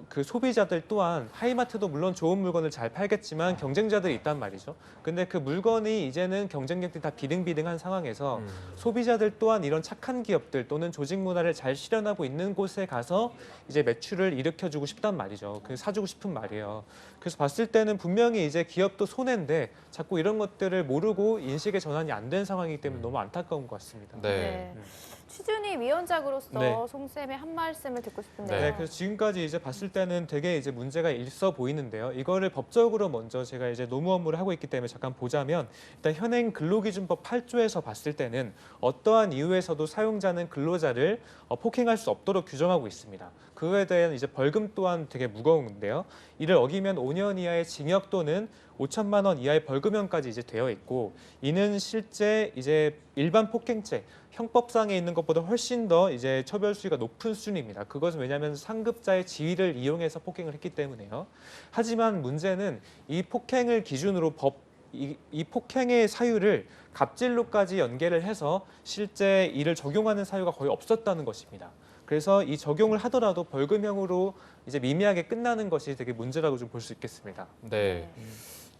Speaker 13: 그 소비자들 또한 하이마트도 물론 좋은 물건을 잘 팔겠지만 경쟁자들이 있단 말이죠. 근데 그 물건이 이제는 경쟁력들이 다 비등비등한 상황에서 소비자들 또한 이런 착한 기업들 또는 조직 문화를 잘 실현하고 있는 곳에 가서 이제 매출을 일으켜주고 싶단 말이죠. 그 사주고 싶은 말이에요. 그래서 봤을 때는 분명히 이제 기업도 손해인데 자꾸 이런 것들을 모르고 인식의 전환이 안 된 상황이기 때문에 너무 안타까운 것 같습니다.
Speaker 2: 취준이 위원장으로서
Speaker 13: 네.
Speaker 2: 송쌤의 한 말씀을 듣고 싶은데요.
Speaker 13: 네, 그래서 지금까지 것이 이제 봤을 때는 되게 이제 문제가 있어 보이는데요. 이거를 법적으로 먼저 제가 이제 노무 업무를 하고 있기 때문에 잠깐 보자면 일단 현행 근로기준법 8조에서 봤을 때는 어떠한 이유에서도 사용자는 근로자를 폭행할 수 없도록 규정하고 있습니다. 그거에 대한 이제 벌금 또한 되게 무거운데요. 이를 어기면 5년 이하의 징역 또는 5천만 원 이하의 벌금형까지 이제 되어 있고, 이는 실제 이제 일반 폭행죄 형법상에 있는 것보다 훨씬 더 이제 처벌 수위가 높은 수준입니다. 그것은 왜냐하면 상급자의 지위를 이용해서 폭행을 했기 때문에요. 하지만 문제는 이 폭행을 기준으로 이 폭행의 사유를 갑질로까지 연계를 해서 실제 이를 적용하는 사유가 거의 없었다는 것입니다. 그래서 이 적용을 하더라도 벌금형으로 이제 미미하게 끝나는 것이 되게 문제라고 좀 볼 수 있겠습니다.
Speaker 1: 네.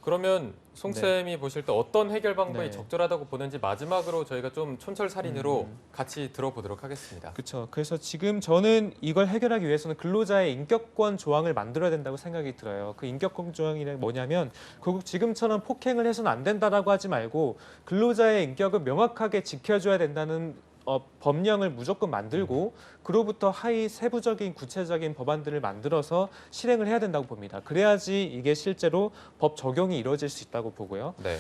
Speaker 1: 그러면 송쌤이 보실 때 어떤 해결 방법이
Speaker 13: 네.
Speaker 1: 적절하다고 보는지 마지막으로 저희가 좀 촌철살인으로 같이 들어보도록 하겠습니다.
Speaker 13: 그렇죠. 그래서 지금 저는 이걸 해결하기 위해서는 근로자의 인격권 조항을 만들어야 된다고 생각이 들어요. 그 인격권 조항이 뭐냐면 지금처럼 폭행을 해서는 안 된다라고 하지 말고 근로자의 인격을 명확하게 지켜줘야 된다는 법령을 무조건 만들고 그로부터 하위 세부적인 구체적인 법안들을 만들어서 실행을 해야 된다고 봅니다. 그래야지 이게 실제로 법 적용이 이루어질 수 있다고 보고요.
Speaker 1: 네.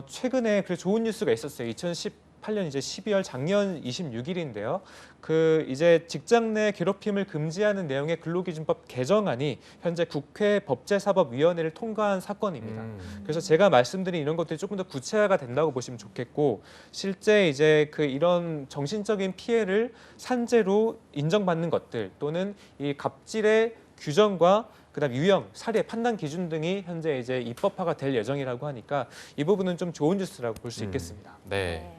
Speaker 13: 최근에 그 좋은 뉴스가 있었어요. 2018년 이제 12월 작년 26일인데요. 그 이제 직장 내 괴롭힘을 금지하는 내용의 근로기준법 개정안이 현재 국회 법제사법위원회를 통과한 사건입니다. 그래서 제가 말씀드린 이런 것들이 조금 더 구체화가 된다고 보시면 좋겠고, 실제 이제 그 이런 정신적인 피해를 산재로 인정받는 것들 또는 이 갑질의 규정과 그다음 유형, 사례, 판단 기준 등이 현재 이제 입법화가 될 예정이라고 하니까 이 부분은 좀 좋은 뉴스라고 볼 수 있겠습니다.
Speaker 1: 네.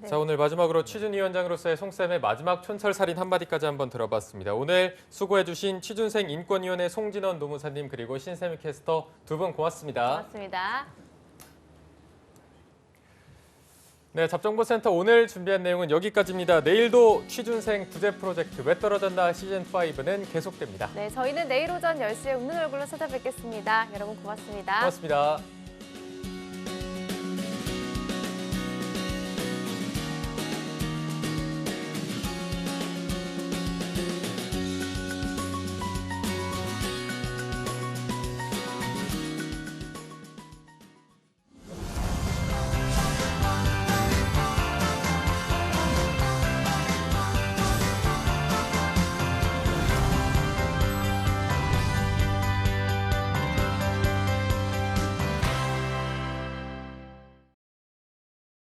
Speaker 1: 자, 오늘 마지막으로 취준위원장으로서의 송쌤의 마지막 촌철살인 한마디까지 한번 들어봤습니다. 오늘 수고해주신 취준생 인권위원회 송진원 노무사님 그리고 신세미 캐스터 두 분 고맙습니다.
Speaker 2: 고맙습니다.
Speaker 1: 네, 잡정보센터 오늘 준비한 내용은 여기까지입니다. 내일도 취준생 부재 프로젝트 왜 떨어졌나 시즌5는 계속됩니다.
Speaker 2: 네, 저희는 내일 오전 10시에 웃는 얼굴로 찾아뵙겠습니다. 여러분 고맙습니다.
Speaker 1: 고맙습니다.